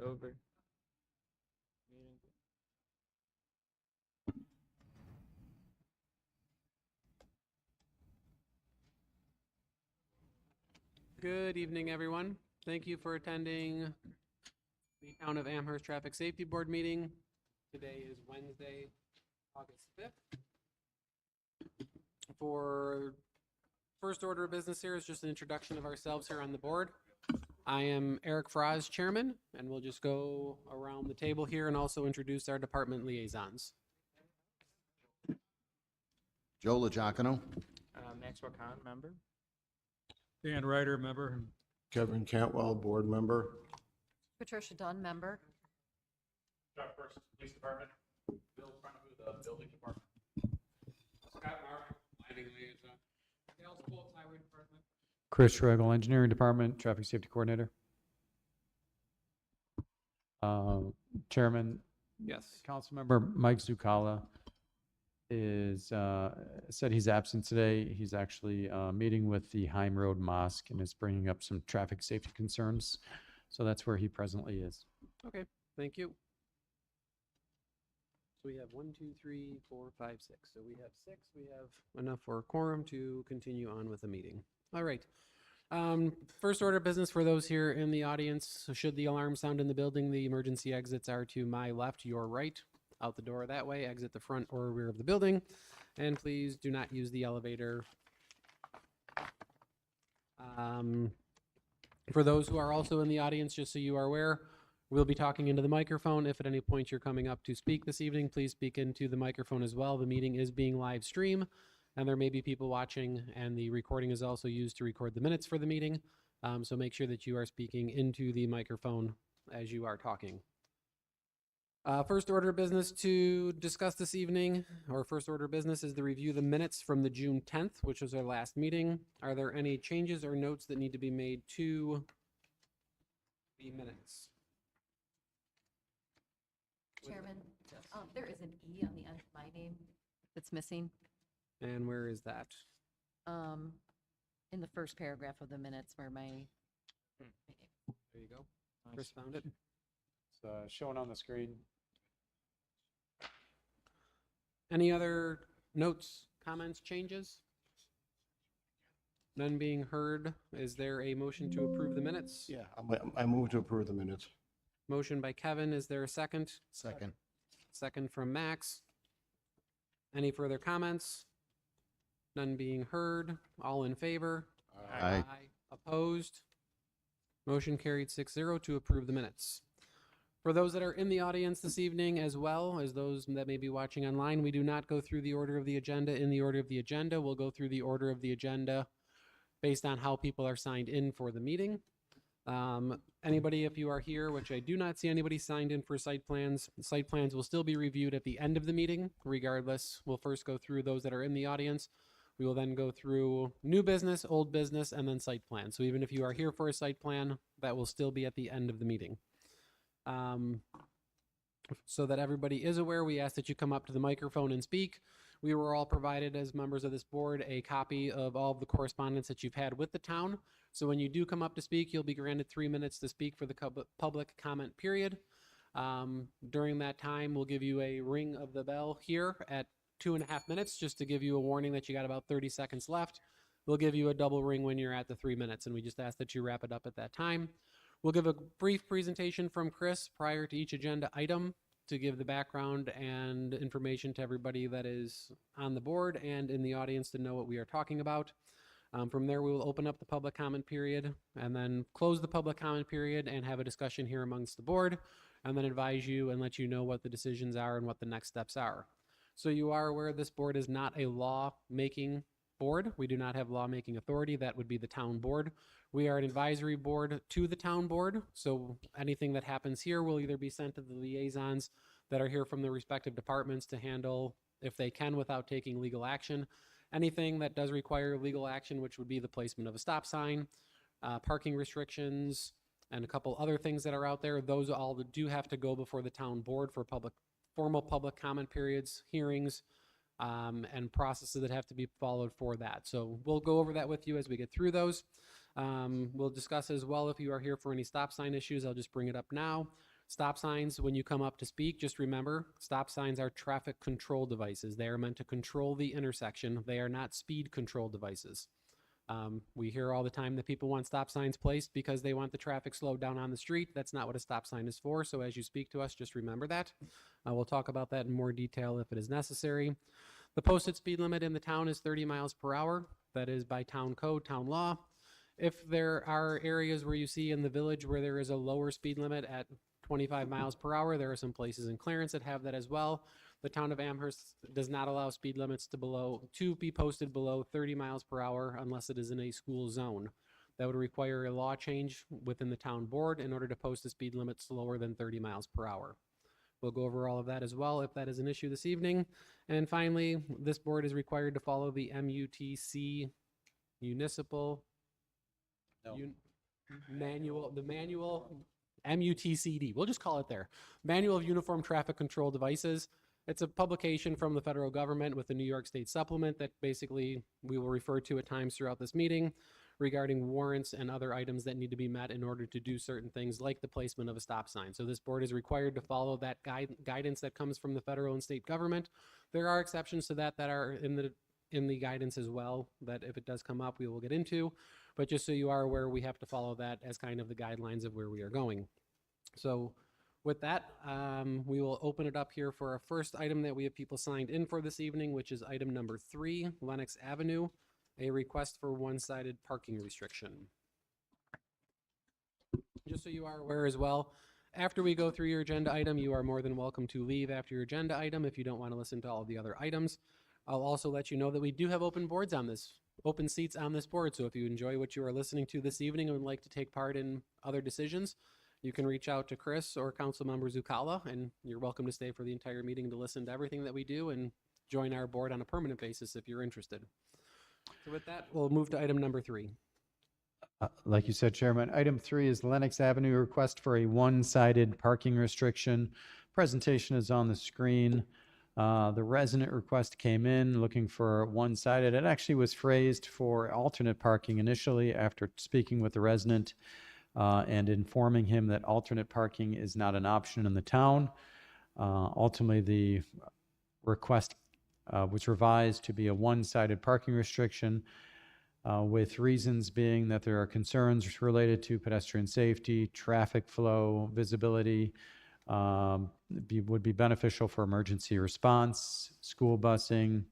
Over. Good evening, everyone. Thank you for attending the Town of Amherst Traffic Safety Board meeting. Today is Wednesday, August 5th. For first order of business here is just an introduction of ourselves here on the board. I am Eric Froz, chairman, and we'll just go around the table here and also introduce our department liaisons. Joe LaGiacono. Maxwell Khan, member. Dan Ryder, member. Kevin Cantwell, board member. Patricia Dunn, member. Chuck Burks, Police Department. Bill Fronihu, the Building Department. Scott Mark, planning liaison. Dale Spoltz, highway department. Chris Schregel, Engineering Department, Traffic Safety Coordinator. Chairman, Yes. Councilmember Mike Zucala is said he's absent today. He's actually meeting with the Heim Road Mosque and is bringing up some traffic safety concerns. So that's where he presently is. Okay, thank you. So we have 1, 2, 3, 4, 5, 6. So we have 6. We have enough for a quorum to continue on with the meeting. All right. First order of business for those here in the audience. So should the alarm sound in the building, the emergency exits are to my left, your right. Out the door that way, exit the front or rear of the building. And please do not use the elevator. For those who are also in the audience, just so you are aware, we'll be talking into the microphone. If at any point you're coming up to speak this evening, please speak into the microphone as well. The meeting is being live streamed, and there may be people watching, and the recording is also used to record the minutes for the meeting. So make sure that you are speaking into the microphone as you are talking. First order of business to discuss this evening, or first order of business, is to review the minutes from the June 10th, which was our last meeting. Are there any changes or notes that need to be made to the minutes? Chairman, there is an E on the end of my name that's missing And where is that? in the first paragraph of the minutes where my. There you go. Chris found it. It's shown on the screen. Any other notes, comments, changes? None being heard. Is there a motion to approve the minutes? Yeah, I move to approve the minutes. Motion by Kevin. Is there a second? Second. Second from Max. Any further comments? None being heard. All in favor? Aye. Opposed? Motion carried 6-0 to approve the minutes. For those that are in the audience this evening, as well as those that may be watching online, we do not go through the order of the agenda in the order of the agenda. We'll go through the order of the agenda based on how people are signed in for the meeting. Anybody, if you are here, which I do not see anybody signed in for site plans will still be reviewed at the end of the meeting. Regardless, we'll first go through those that are in the audience. We will then go through new business, old business, and then site plan. So even if you are here for a site plan, that will still be at the end of the meeting. So that everybody is aware, we ask that you come up to the microphone and speak. We were all provided as members of this board a copy of all of the correspondence that you've had with the town. So when you do come up to speak, you'll be granted 3 minutes to speak for the public comment period. During that time, we'll give you a ring of the bell here at 2.5 minutes, just to give you a warning that you got about 30 seconds left. We'll give you a double ring when you're at the 3 minutes, and we just ask that you wrap it up at that time. We'll give a brief presentation from Chris prior to each agenda item to give the background and information to everybody that is on the board and in the audience to know what we are talking about. From there, we will open up the public comment period and then close the public comment period and have a discussion here amongst the board, and then advise you and let you know what the decisions are and what the next steps are. So you are aware this board is not a law-making board. We do not have lawmaking authority. That would be the town board. We are an advisory board to the town board. So anything that happens here will either be sent to the liaisons that are here from the respective departments to handle if they can without taking legal action. Anything that does require legal action, which would be the placement of a stop sign, parking restrictions, and a couple other things that are out there, those all do have to go before the town board for formal public comment periods, hearings, and processes that have to be followed for that. So we'll go over that with you as we get through those. We'll discuss as well if you are here for any stop sign issues. I'll just bring it up now. Stop signs, when you come up to speak, just remember, stop signs are traffic control devices. They are meant to control the intersection. They are not speed control devices. We hear all the time that people want stop signs placed because they want the traffic slowed down on the street. That's not what a stop sign is for. So as you speak to us, just remember that. We'll talk about that in more detail if it is necessary. The posted speed limit in the town is 30 miles per hour. That is by town code, town law. If there are areas where you see in the village where there is a lower speed limit at 25 miles per hour, there are some places in Clarence that have that as well. The town of Amherst does not allow speed limits to be posted below 30 miles per hour unless it is in a school zone. That would require a law change within the town board in order to post the speed limits lower than 30 miles per hour. We'll go over all of that as well if that is an issue this evening. And finally, this board is required to follow the MUTC municipal manual, MUTCD, we'll just call it there. Manual of Uniform Traffic Control Devices. It's a publication from the federal government with the New York State supplement that basically we will refer to at times throughout this meeting regarding warrants and other items that need to be met in order to do certain things like the placement of a stop sign. So this board is required to follow that guidance that comes from the federal and state government. There are exceptions to that are in the guidance as well, that if it does come up, we will get into. But just so you are aware, we have to follow that as kind of the guidelines of where we are going. So with that, we will open it up here for our first item that we have people signed in for this evening, which is item number 3, Lenox Avenue, a request for one-sided parking restriction. Just so you are aware as well, after we go through your agenda item, you are more than welcome to leave after your agenda item if you don't want to listen to all of the other items. I'll also let you know that we do have open seats on this board. So if you enjoy what you are listening to this evening and would like to take part in other decisions, you can reach out to Chris or Councilmember Zucala, and you're welcome to stay for the entire meeting to listen to everything that we do and join our board on a permanent basis if you're interested. So with that, we'll move to item number 3. Like you said, Chairman, item 3 is Lenox Avenue request for a one-sided parking restriction. Presentation is on the screen. The resident request came in looking for one-sided. It actually was phrased for alternate parking initially after speaking with the resident and informing him that alternate parking is not an option in the town. Ultimately, the request was revised to be a one-sided parking restriction with reasons being that there are concerns related to pedestrian safety, traffic flow, visibility, would be beneficial for emergency response, school busing,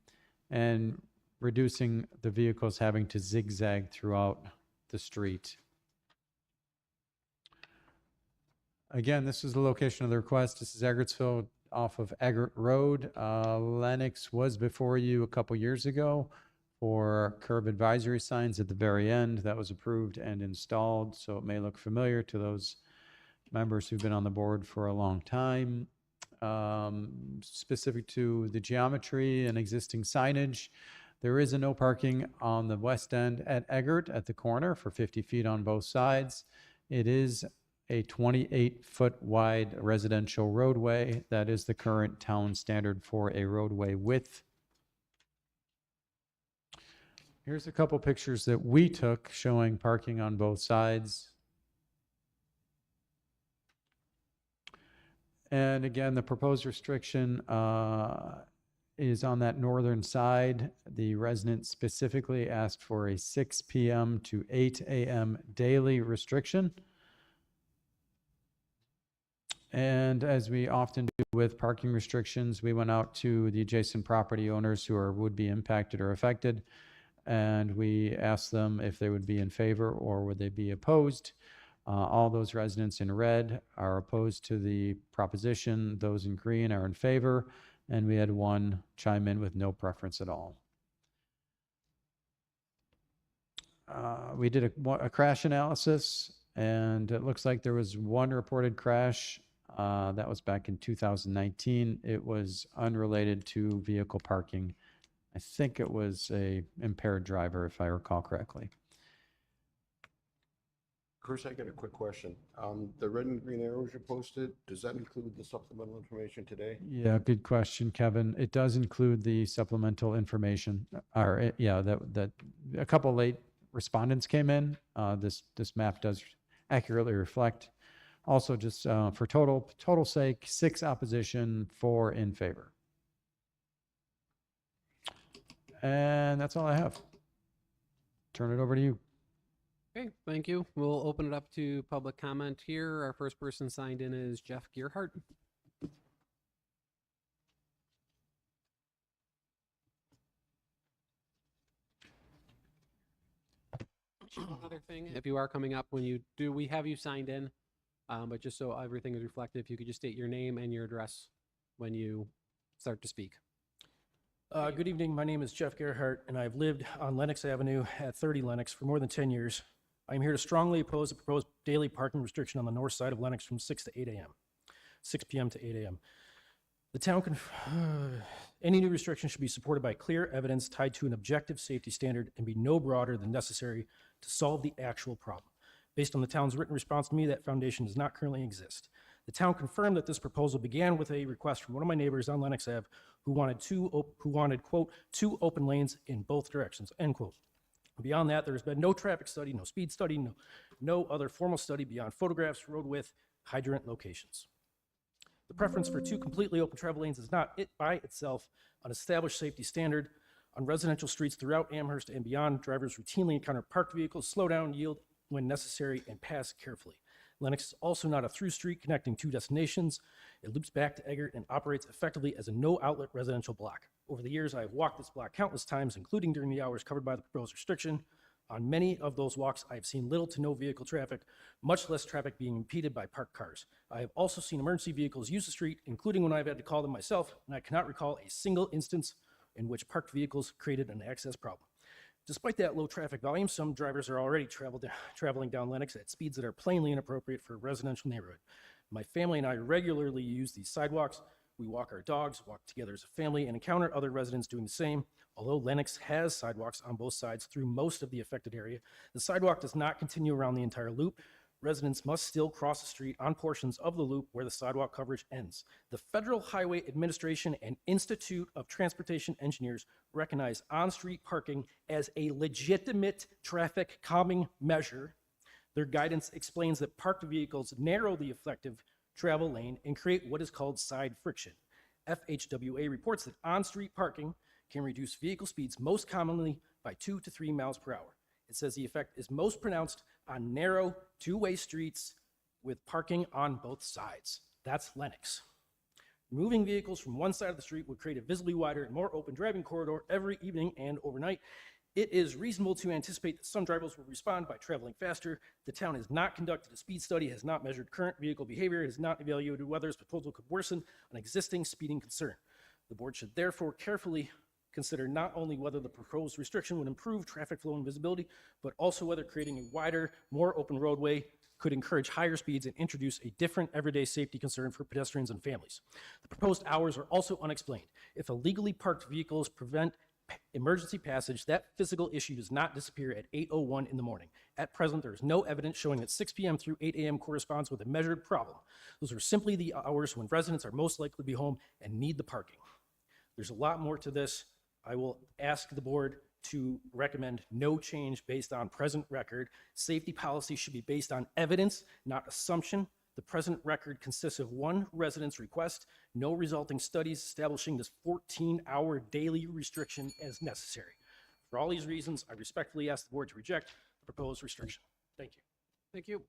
and reducing the vehicles having to zigzag throughout the street. Again, this is the location of the request. This is Eggertsville off of Eggert Road. Lenox was before you a couple years ago for curb advisory signs at the very end. That was approved and installed, so it may look familiar to those members who've been on the board for a long time. Specific to the geometry and existing signage, there is a no parking on the west end at Eggert at the corner for 50 feet on both sides. It is a 28-foot wide residential roadway. That is the current town standard for a roadway width. Here's a couple pictures that we took showing parking on both sides. And again, the proposed restriction is on that northern side. The resident specifically asked for a 6 p.m. to 8 a.m. daily restriction. And as we often do with parking restrictions, we went out to the adjacent property owners who would be impacted or affected, and we asked them if they would be in favor or would they be opposed. All those residents in red are opposed to the proposition. Those in green are in favor, and we had one chime in with no preference at all. We did a crash analysis, and it looks like there was one reported crash. That was back in 2019. It was unrelated to vehicle parking. I think it was a impaired driver, if I recall correctly. Chris, I got a quick question. The red and green arrows you posted, does that include the supplemental information today? Yeah, good question, Kevin. It does include the supplemental information, or yeah, that a couple late respondents came in. This map does accurately reflect. Also, just for total sake, 6 opposition, 4 in favor. And that's all I have. Turn it over to you. Okay, thank you. We'll open it up to public comment here. Our first person signed in is Jeff Gearhart. One other thing, if you are coming up, when you do, we have you signed in, but just so everything is reflected, if you could just state your name and your address when you start to speak. Good evening. My name is Jeff Gerhardt, and I've lived on Lenox Avenue at 30 Lenox for more than 10 years. I'm here to strongly oppose the proposed daily parking restriction on the north side of Lenox from 6 p.m. to 8 a.m. The town any new restriction should be supported by clear evidence tied to an objective safety standard and be no broader than necessary to solve the actual problem. Based on the town's written response to me, that foundation does not currently exist. The town confirmed that this proposal began with a request from one of my neighbors on Lenox Ave who wanted, quote, 2 open lanes in both directions, end quote. Beyond that, there has been no traffic study, no speed study, no other formal study beyond photographs, road width, hydrant locations. The preference for 2 completely open travel lanes is not by itself an established safety standard. On residential streets throughout Amherst and beyond, drivers routinely encounter parked vehicles, slow down, yield when necessary, and pass carefully. Lenox is also not a through street connecting 2 destinations. It loops back to Eggert and operates effectively as a no-outlet residential block. Over the years, I have walked this block countless times, including during the hours covered by the proposed restriction. On many of those walks, I have seen little to no vehicle traffic, much less traffic being impeded by parked cars. I have also seen emergency vehicles use the street, including when I've had to call them myself, and I cannot recall a single instance in which parked vehicles created an access problem. Despite that low traffic volume, some drivers are already traveling down Lenox at speeds that are plainly inappropriate for a residential neighborhood. My family and I regularly use these sidewalks. We walk our dogs, walk together as a family, and encounter other residents doing the same. Although Lenox has sidewalks on both sides through most of the affected area, the sidewalk does not continue around the entire loop. Residents must still cross the street on portions of the loop where the sidewalk coverage ends. The Federal Highway Administration and Institute of Transportation Engineers recognize on-street parking as a legitimate traffic calming measure. Their guidance explains that parked vehicles narrow the effective travel lane and create what is called side friction. FHWA reports that on-street parking can reduce vehicle speeds most commonly by 2 to 3 miles per hour. It says the effect is most pronounced on narrow 2-way streets with parking on both sides. That's Lenox. Removing vehicles from one side of the street would create a visibly wider and more open driving corridor every evening and overnight. It is reasonable to anticipate that some drivers will respond by traveling faster. The town has not conducted a speed study, has not measured current vehicle behavior, has not evaluated whether its proposal could worsen an existing speeding concern. The board should therefore carefully consider not only whether the proposed restriction would improve traffic flow and visibility, but also whether creating a wider, more open roadway could encourage higher speeds and introduce a different everyday safety concern for pedestrians and families. The proposed hours are also unexplained. If illegally parked vehicles prevent emergency passage, that physical issue does not disappear at 8:01 in the morning. At present, there is no evidence showing that 6 p.m. through 8 a.m. corresponds with a measured problem. Those are simply the hours when residents are most likely to be home and need the parking. There's a lot more to this. I will ask the board to recommend no change based on present record. Safety policy should be based on evidence, not assumption. The present record consists of 1 resident's request, no resulting studies establishing this 14-hour daily restriction as necessary. For all these reasons, I respectfully ask the board to reject the proposed restriction. Thank you. Thank you.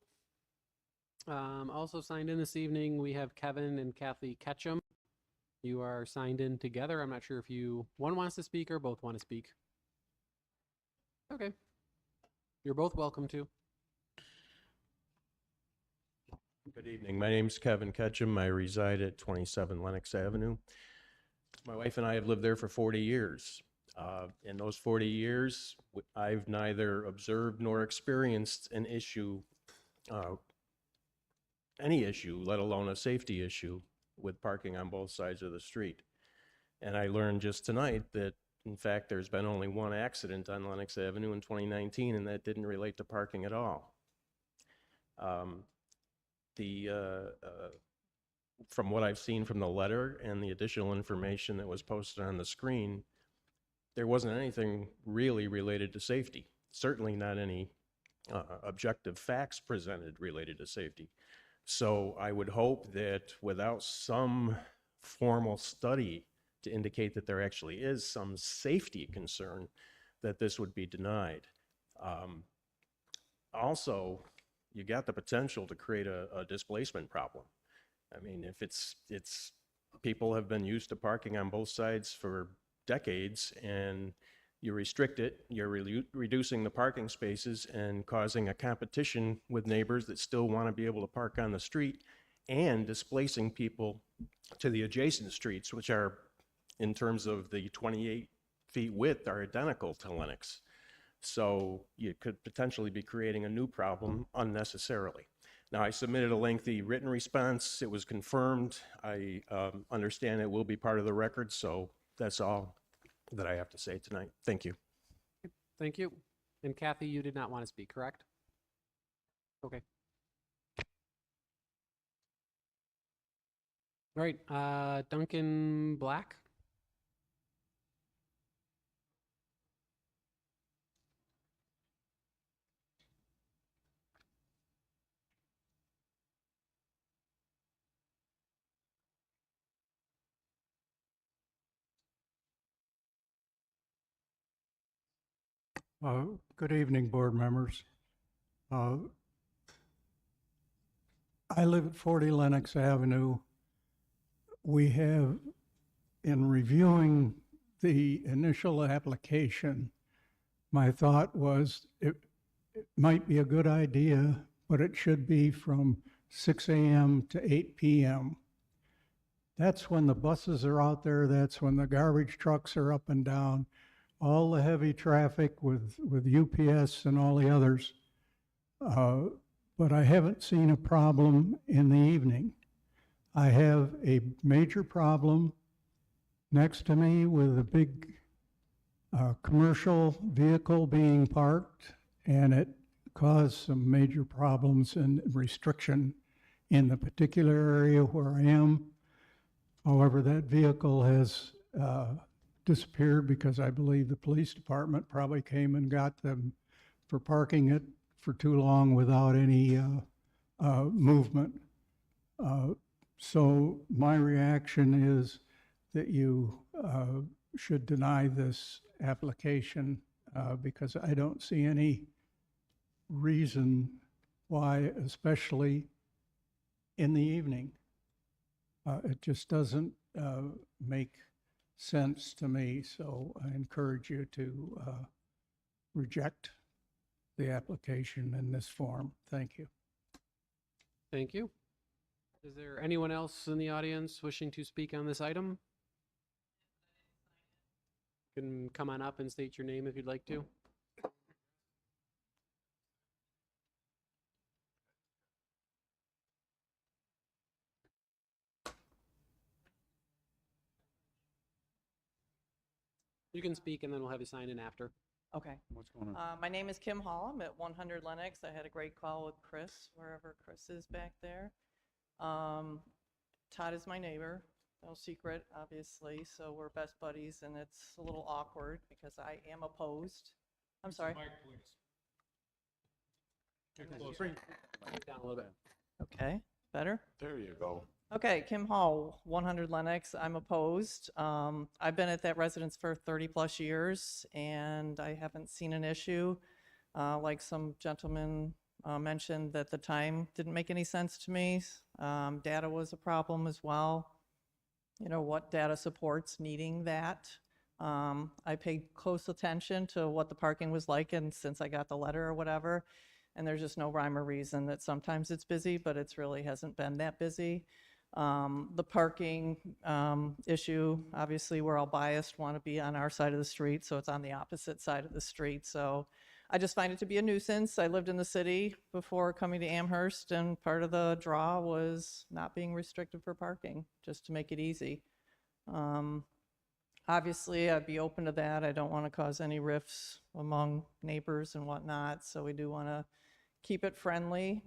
Also signed in this evening, we have Kevin and Kathy Ketchum. You are signed in together. I'm not sure if one wants to speak or both want to speak. Okay. You're both welcome to. Good evening. My name's Kevin Ketchum. I reside at 27 Lenox Avenue. My wife and I have lived there for 40 years. In those 40 years, I've neither observed nor experienced an issue, any issue, let alone a safety issue, with parking on both sides of the street. And I learned just tonight that, in fact, there's been only 1 accident on Lenox Avenue in 2019, and that didn't relate to parking at all. From what I've seen from the letter and the additional information that was posted on the screen, there wasn't anything really related to safety. certainly not any objective facts presented related to safety. So I would hope that without some formal study to indicate that there actually is some safety concern, that this would be denied. Also, you got the potential to create a displacement problem. I mean, if it's people have been used to parking on both sides for decades, and you restrict it, you're reducing the parking spaces and causing a competition with neighbors that still want to be able to park on the street, and displacing people to the adjacent streets, which are, in terms of the 28 feet width, are identical to Lennox. So you could potentially be creating a new problem unnecessarily. Now, I submitted a lengthy written response. It was confirmed. I understand it will be part of the record, so that's all that I have to say tonight. Thank you. Thank you. And Kathy, you did not want to speak, correct? Okay. All right, Duncan Black. Good evening, board members. I live at 40 Lenox Avenue. We have, in reviewing the initial application, my thought was it might be a good idea, but it should be from 6 a.m. to 8 p.m. That's when the buses are out there. That's when the garbage trucks are up and down. All the heavy traffic with UPS and all the others. But I haven't seen a problem in the evening. I have a major problem next to me with a big commercial vehicle being parked, and it caused some major problems and restriction in the particular area where I am. However, that vehicle has disappeared because I believe the police department probably came and got them for parking it for too long without any movement. So my reaction is that you should deny this application because I don't see any reason why, especially in the evening. It just doesn't make sense to me, so I encourage you to reject the application in this form. Thank you. Thank you. Is there anyone else in the audience wishing to speak on this item? You can come on up and state your name if you'd like to. You can speak and then we'll have you sign in after. Okay. What's going on? My name is Kim Hall. I'm at 100 Lennox. I had a great call with Chris, wherever Chris is back there. Todd is my neighbor, no secret, obviously, so we're best buddies, and it's a little awkward because I am opposed. I'm sorry. Bring it down a little bit. Okay, better? There you go. Okay, Kim Hall, 100 Lennox. I'm opposed. I've been at that residence for 30 plus years, and I haven't seen an issue. Like some gentleman mentioned, that the time didn't make any sense to me. Data was a problem as well. You know, what data supports needing that. I paid close attention to what the parking was like, and since I got the letter or whatever, and there's just no rhyme or reason that sometimes it's busy, but it's really hasn't been that busy. The parking issue, obviously we're all biased, want to be on our side of the street, so it's on the opposite side of the street. So I just find it to be a nuisance. I lived in the city before coming to Amherst, and part of the draw was not being restricted for parking, just to make it easy. Obviously, I'd be open to that. I don't want to cause any rifts among neighbors and whatnot, so we do want to keep it friendly.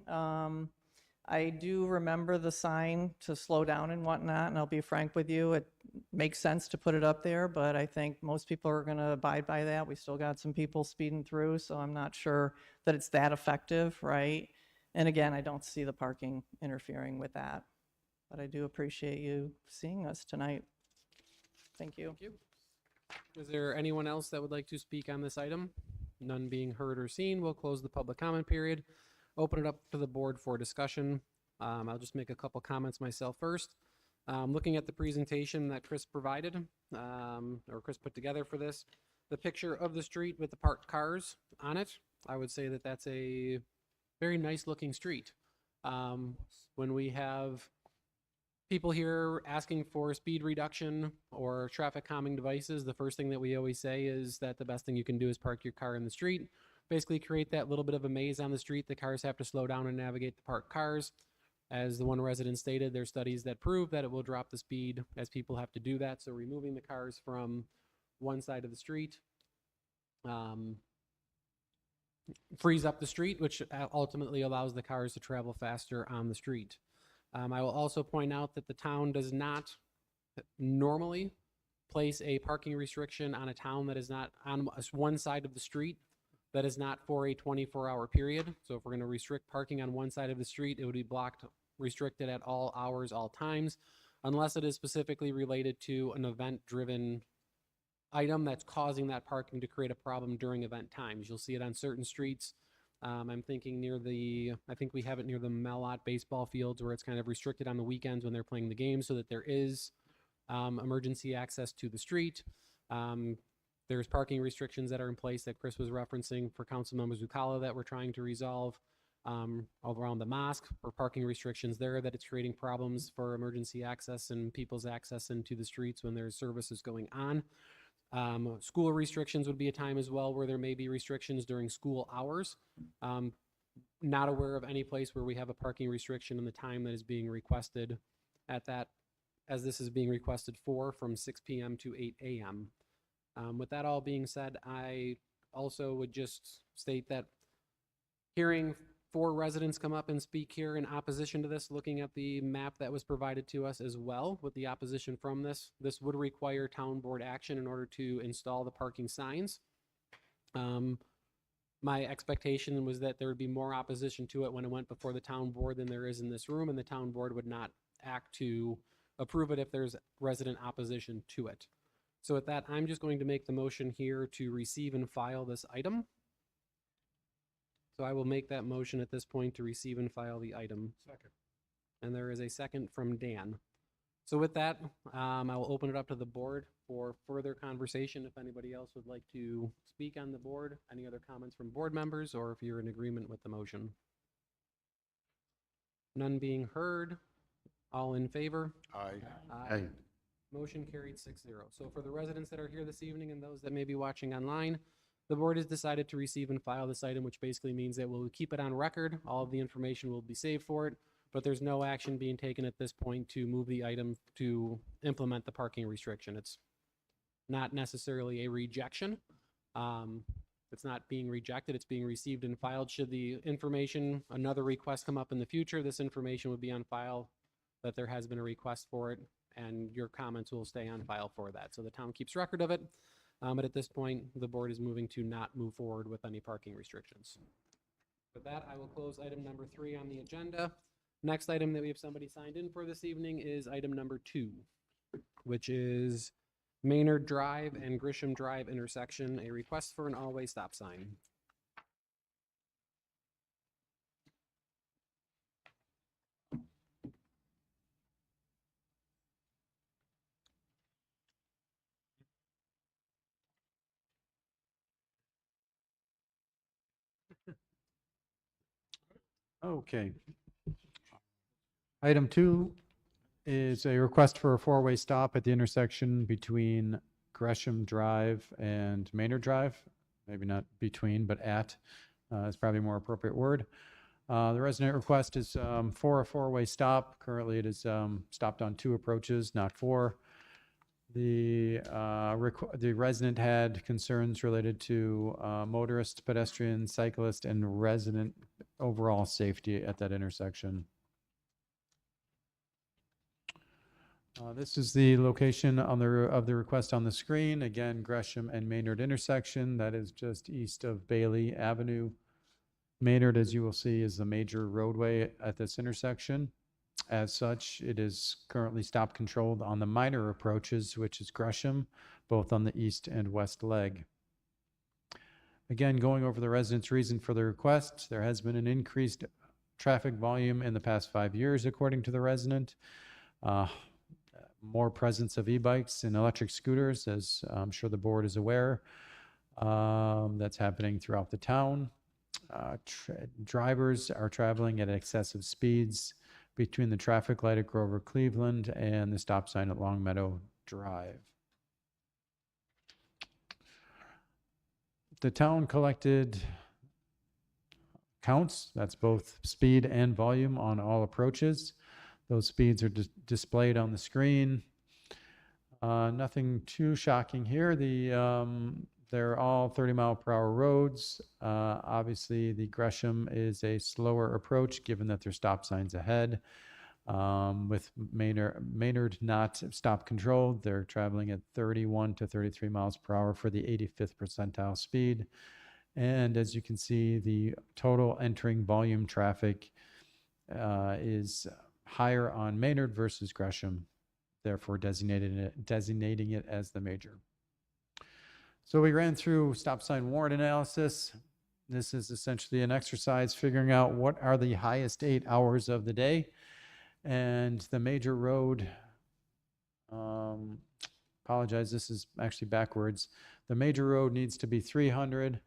I do remember the sign to slow down and whatnot, and I'll be frank with you, makes sense to put it up there, but I think most people are going to abide by that. We still got some people speeding through, so I'm not sure that it's that effective, right? And again, I don't see the parking interfering with that, but I do appreciate you seeing us tonight. Thank you. Thank you. Is there anyone else that would like to speak on this item? None being heard or seen, we'll close the public comment period. Open it up to the board for discussion. I'll just make a couple comments myself first. Looking at the presentation that Chris provided, or Chris put together for this, the picture of the street with the parked cars on it, I would say that that's a very nice looking street. When we have people here asking for speed reduction or traffic calming devices, the first thing that we always say is that the best thing you can do is park your car in the street. Basically create that little bit of a maze on the street. The cars have to slow down and navigate the parked cars. As the one resident stated, there's studies that prove that it will drop the speed as people have to do that. So removing the cars from one side of the street frees up the street, which ultimately allows the cars to travel faster on the street. I will also point out that the town does not normally place a parking restriction on a town that is not on one side of the street that is not for a 24-hour period. So if we're going to restrict parking on one side of the street, it would be blocked, restricted at all hours, all times, unless it is specifically related to an event-driven item that's causing that parking to create a problem during event times. You'll see it on certain streets. I'm thinking near I think we have it near the Mellot baseball fields where it's kind of restricted on the weekends when they're playing the game so that there is emergency access to the street. There's parking restrictions that are in place that Chris was referencing for Councilmember Zucala that we're trying to resolve all around the mosque for parking restrictions there that it's creating problems for emergency access and people's access into the streets when there's services going on. School restrictions would be a time as well where there may be restrictions during school hours. Not aware of any place where we have a parking restriction in the time that is being requested at that, as this is being requested for from 6 p.m. to 8 a.m. With that all being said, I also would just state that hearing 4 residents come up and speak here in opposition to this, looking at the map that was provided to us as well with the opposition from this would require town board action in order to install the parking signs. My expectation was that there would be more opposition to it when it went before the town board than there is in this room, and the town board would not act to approve it if there's resident opposition to it. So with that, I'm just going to make the motion here to receive and file this item. So I will make that motion at this point to receive and file the item. Second. And there is a second from Dan. So with that, I will open it up to the board for further conversation. If anybody else would like to speak on the board, any other comments from board members, or if you're in agreement with the motion. None being heard, all in favor? Aye. Motion carried 6-0. So for the residents that are here this evening and those that may be watching online, the board has decided to receive and file this item, which basically means that we'll keep it on record. All of the information will be saved for it, but there's no action being taken at this point to move the item to implement the parking restriction. It's not necessarily a rejection. It's not being rejected. It's being received and filed. Should the information, another request come up in the future, this information would be on file that there has been a request for it, and your comments will stay on file for that. So the town keeps record of it. But at this point, the board is moving to not move forward with any parking restrictions. With that, I will close item number 3 on the agenda. Next item that we have somebody signed in for this evening is item number 2, which is Maynard Drive and Grisham Drive intersection, a request for an all-way stop sign. Okay. Item 2 is a request for a 4-way stop at the intersection between Gresham Drive and Maynard Drive. Maybe not between, but at is probably a more appropriate word. The resident request is for a 4-way stop. Currently, it is stopped on 2 approaches, not 4. The resident had concerns related to motorist, pedestrian, cyclist, and resident overall safety at that intersection. This is the location on of the request on the screen. Again, Gresham and Maynard intersection. That is just east of Bailey Avenue. Maynard, as you will see, is the major roadway at this intersection. As such, it is currently stop controlled on the minor approaches, which is Gresham, both on the east and west leg. Again, going over the residents' reason for the request, there has been an increased traffic volume in the past 5 years, according to the resident. More presence of e-bikes and electric scooters, as I'm sure the board is aware. That's happening throughout the town. Drivers are traveling at excessive speeds between the traffic light at Grover Cleveland and the stop sign at Longmeadow Drive. The town collected counts, that's both speed and volume on all approaches. Those speeds are displayed on the screen. Nothing too shocking here. They're all 30-mile-per-hour roads. Obviously, the Gresham is a slower approach given that there's stop signs ahead. With Maynard not stop controlled, they're traveling at 31 to 33 miles per hour for the 85th percentile speed. And as you can see, the total entering volume traffic is higher on Maynard versus Gresham, therefore designating it as the major. So we ran through stop sign warrant analysis. This is essentially an exercise figuring out what are the highest 8 hours of the day. And the major road, apologize, this is actually backwards. The major road needs to be 300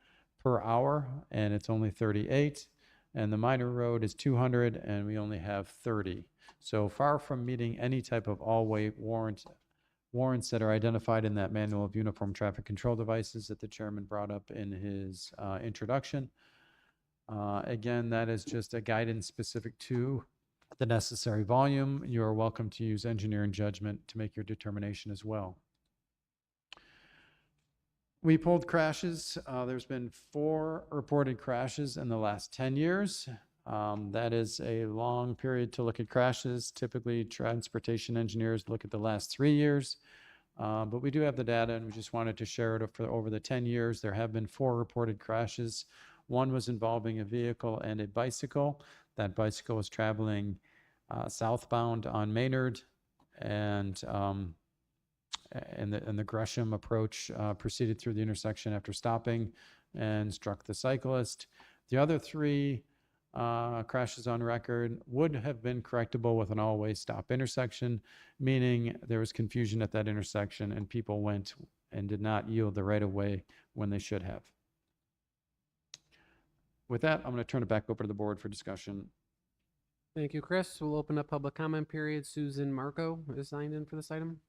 per hour, and it's only 38. And the minor road is 200, and we only have 30. So far from meeting any type of all-way warrants that are identified in that manual of uniform traffic control devices that the chairman brought up in his introduction. Again, that is just a guidance specific to the necessary volume. You are welcome to use engineering judgment to make your determination as well. We pulled crashes. There's been 4 reported crashes in the last 10 years. That is a long period to look at crashes. Typically, transportation engineers look at the last 3 years. But we do have the data, and we just wanted to share it for over the 10 years. There have been 4 reported crashes. One was involving a vehicle and a bicycle. That bicycle was traveling southbound on Maynard, and the Gresham approach proceeded through the intersection after stopping and struck the cyclist. The other 3 crashes on record would have been correctable with an all-way stop intersection, meaning there was confusion at that intersection and people went and did not yield the right of way when they should have. With that, I'm going to turn it back over to the board for discussion. Thank you, Chris. We'll open up public comment period. Susan Marco is signed in for this item.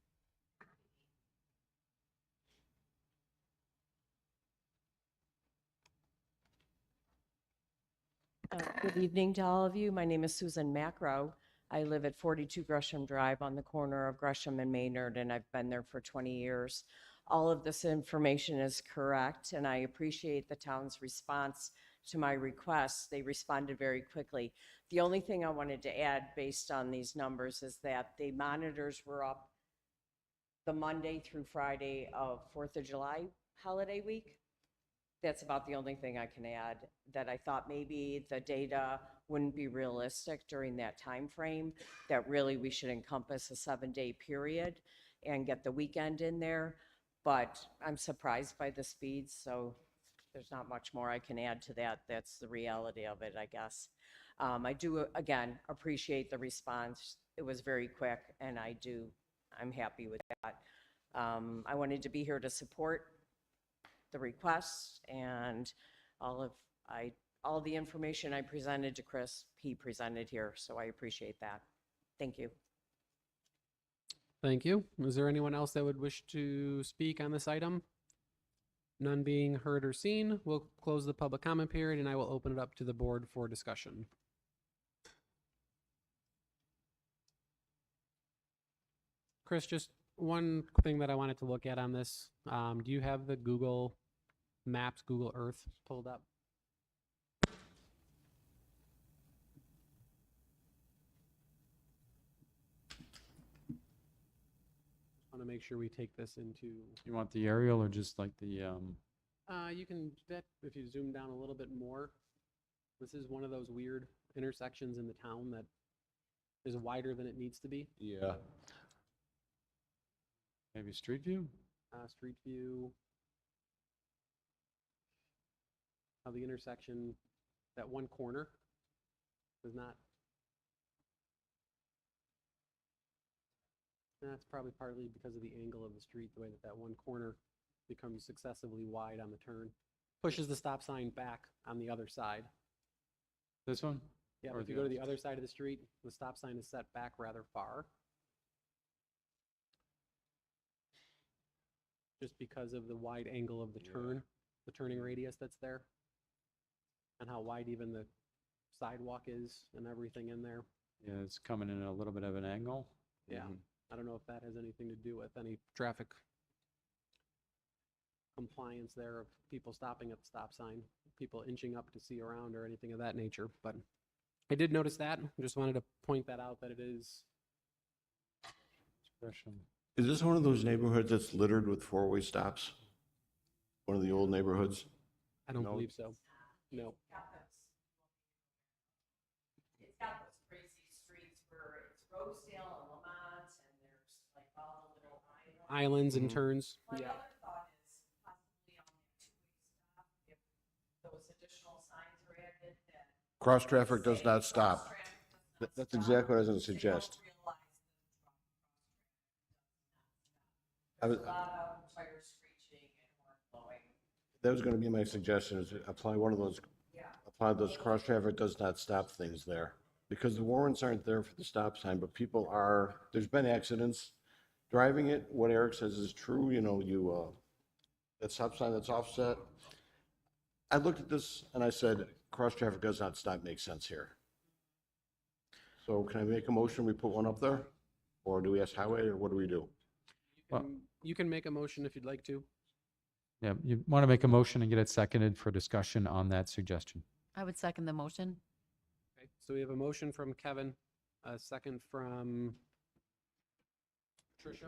Good evening to all of you. My name is Susan Macro. I live at 42 Gresham Drive on the corner of Gresham and Maynard, and I've been there for 20 years. All of this information is correct, and I appreciate the town's response to my requests. They responded very quickly. The only thing I wanted to add based on these numbers is that the monitors were up the Monday through Friday of 4th of July holiday week. That's about the only thing I can add, that I thought maybe the data wouldn't be realistic during that time frame, that really we should encompass a 7-day period and get the weekend in there. But I'm surprised by the speeds, so there's not much more I can add to that. That's the reality of it, I guess. I do, again, appreciate the response. It was very quick, and I'm happy with that. I wanted to be here to support the requests, and all the information I presented to Chris, he presented here, so I appreciate that. Thank you. Thank you. Is there anyone else that would wish to speak on this item? None being heard or seen, we'll close the public comment period, and I will open it up to the board for discussion. Chris, just one thing that I wanted to look at on this. Do you have the Google Maps, Google Earth pulled up? make sure we take this into, You want the aerial or just like the, you can, that, if you zoom down a little bit more, this is one of those weird intersections in the town that is wider than it needs to be. Yeah. maybe street view? Street view. How the intersection, that one corner does not. That's probably partly because of the angle of the street, the way that that one corner becomes excessively wide on the turn. Pushes the stop sign back on the other side. This one? Yeah, Or if you the go to other the other side of the street, the stop sign is set back rather far. Just because of the wide angle of the turn, the turning radius that's there. And how wide even the sidewalk is and everything in there. Yeah, it's coming in at a little bit of an angle. Yeah, I don't know if that has anything to do with any traffic compliance there of people stopping at the stop sign, people inching up to see around or anything of that nature, but I did notice that. Just wanted to point that out that it is. Expression. Is this one of those neighborhoods that's littered with four-way stops? One of the old neighborhoods? I don't No. believe so. No. It's got those crazy streets where it's Rosedale and Lamont, and there's like all the little Islands and turns. My Yeah. other thought is possibly on that two-way stop, if those additional signs are added that. Cross-traffic does not stop. cross-traffic does not That's stop, exactly what I was going to they don't suggest. realize I was- that a lot of tires screeching and horn blowing. That was going to be my suggestion, is apply one of those, apply those cross-traffic does not stop things there. Because the warrants aren't there for the stop sign, but people are, there's been accidents driving it. What Eric says is true, you know, that stop sign that's offset. I looked at this and I said, cross-traffic does not stop makes sense here. So can I make a motion, we put one up there? Or do we ask highway, or what do we do? You can make a motion if you'd like to. Yeah, you want to make a motion and get it seconded for discussion on that suggestion. I would second the motion. Okay, so we have a motion from Kevin, a second from Tricia.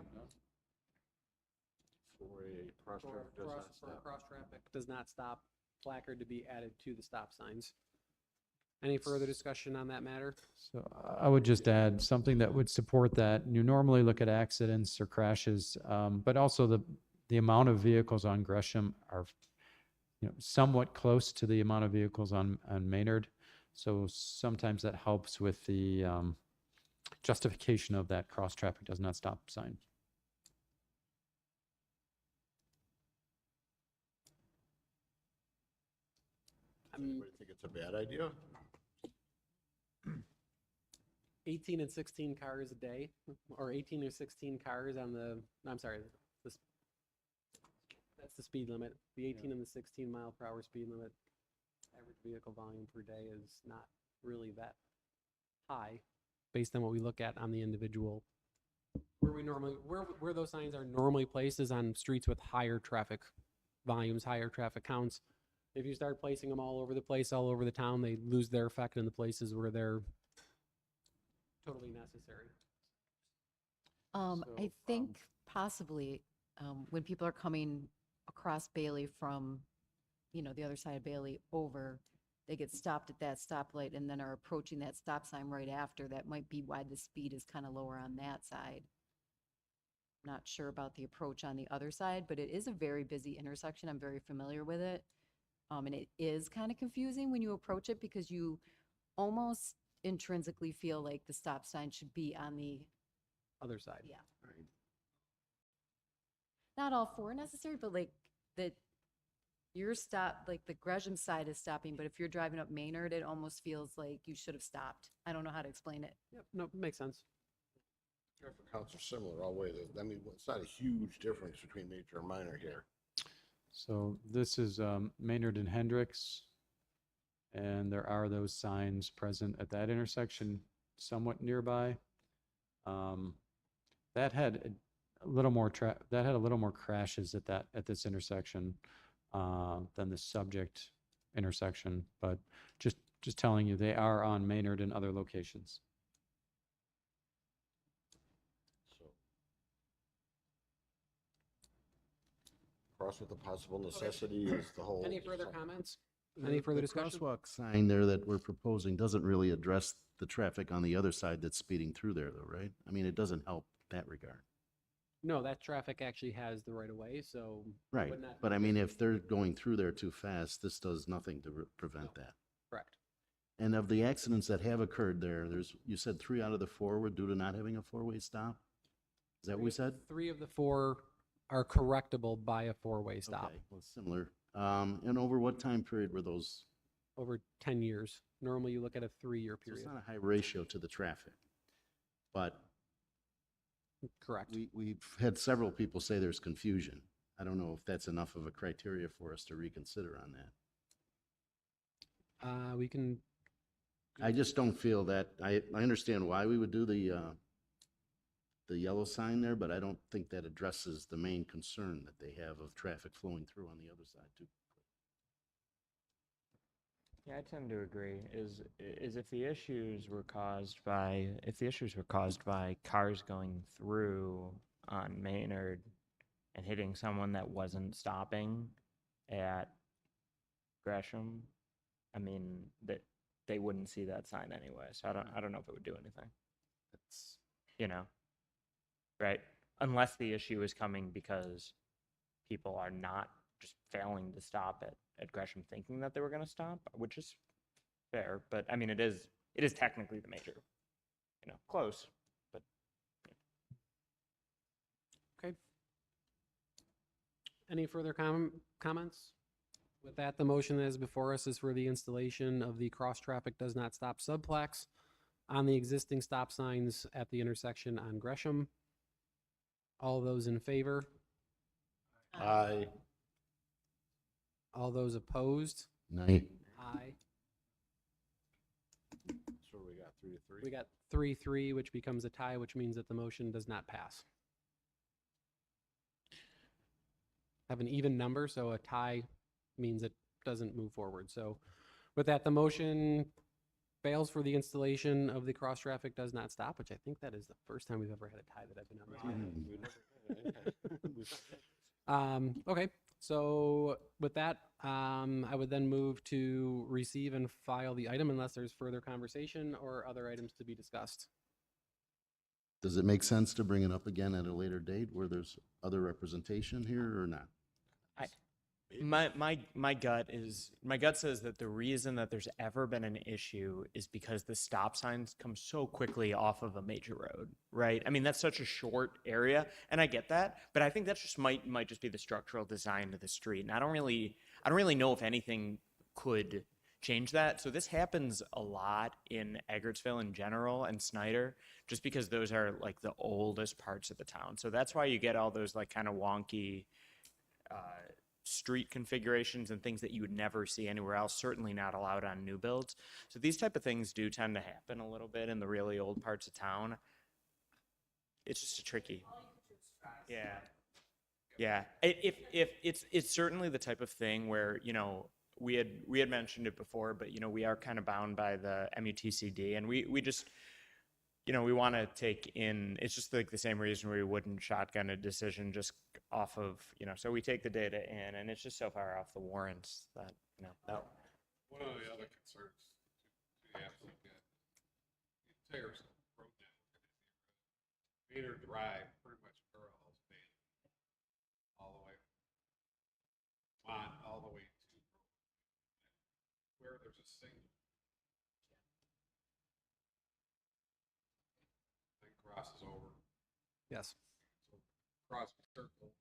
For a cross-traffic does not For stop. cross-traffic does not stop placard to be added to the stop signs. Any further discussion on that matter? So I would just add something that would support that. You normally look at accidents or crashes, but also the amount of vehicles on Gresham are, somewhat close to the amount of vehicles on Maynard. So sometimes that helps with the justification of that cross-traffic does not stop sign. Anybody think it's a bad idea? 18 and 16 cars a day, or 18 or 16 cars on the, I'm sorry, that's the speed limit. The 18 and the 16 mile per hour speed limit, average vehicle volume per day is not really that high based on what we look at on the individual. Where those signs are normally placed is on streets with higher traffic volumes, higher traffic counts. If you start placing them all over the place, all over the town, they lose their effect in the places where they're totally necessary. I think possibly when people are coming across Bailey from, the other side of Bailey over, they get stopped at that stoplight and then are approaching that stop sign right after. That might be why the speed is kind of lower on that side. Not sure about the approach on the other side, but it is a very busy intersection. I'm very familiar with it. And it is kind of confusing when you approach it because you almost intrinsically feel like the stop sign should be on the, Other side. yeah. Not all four necessary, but like that your stop, like the Gresham side is stopping, but if you're driving up Maynard, it almost feels like you should have stopped. I don't know how to explain it. Yep, no, makes sense. Traffic counts are similar all the way. I mean, it's not a huge difference between major and minor here. So this is Maynard and Hendricks, and there are those signs present at that intersection somewhat nearby. That had a little more crashes at this intersection than the subject intersection, but just telling you, they are on Maynard and other locations. So cross with the possible necessity is the whole. Any further comments? Any further discussion? Crosswalk sign there that we're proposing doesn't really address the traffic on the other side that's speeding through there though, right? I mean, it doesn't help that regard. No, that traffic actually has the right of way, so. it Right, would not but be I mean, if they're going through there too fast, this does nothing to prevent that. correct. And of the accidents that have occurred there, you said 3 out of the 4 were due to not having a 4-way stop? Is that what we said? 3 of the 4 are correctable by a 4-way stop Okay, well, similar. And over what time period were those? over 10 years. Normally, you look at a 3-year So it's period. not a high ratio to the traffic. But Correct. we've had several people say there's confusion. I don't know if that's enough of a criteria for us to reconsider on that. We can, I just don't feel that, I understand why we would do the yellow sign there, but I don't think that addresses the main concern that they have of traffic flowing through on the other side too. Yeah, I tend to agree. Is if the issues were caused by cars going through on Maynard and hitting someone that wasn't stopping at Gresham, I mean that they wouldn't see that sign anyway. So I don't know if it would do anything. That's, You know, right? Unless the issue is coming because people are not just failing to stop at Gresham thinking that they were going to stop, which is fair. But I mean, it is technically the major, close, but okay. Any further comments? With that, the motion that is before us is for the installation of the cross traffic does not stop subplex on the existing stop signs at the intersection on Gresham. All those in favor? Aye. All those opposed? night. Aye. So we got 3 to 3. We got 3-3, which becomes a tie, which means that the motion does not pass. Have an even number, so a tie means it doesn't move forward. So with that, the motion fails for the installation of the cross traffic does not stop, which I think that is the first time we've ever had a tie that I've been on this. Okay, so with that, I would then move to receive and file the item unless there's further conversation or other items to be discussed. Does it make sense to bring it up again at a later date where there's other representation here or not? my gut says that the reason that there's ever been an issue is because the stop signs come so quickly off of a major road, right? I mean, that's such a short area, and I get that, but I think that just might just be the structural design of the street, and I don't really know if anything could change that. So this happens a lot in Eggertsville in general and Snyder, just because those are like the oldest parts of the town. So that's why you get all those like kind of wonky street configurations and things that you would never see anywhere else, certainly not allowed on new builds. So these type of things do tend to happen a little bit in the really old parts of town. It's just a tricky. Yeah. Yeah. If it's certainly the type of thing where, we had mentioned it before, but we are kind of bound by the MUTCD, and we just we want to take in, it's just like the same reason we wouldn't shotgun a decision just off of, so we take the data in, and it's just so far off the warrants that, that. One of the other concerns to the applicant, the entire road network Maynard Drive pretty much parallels Maynard all the way all the way to where there's a single thing crosses over. Yes. So cross circle.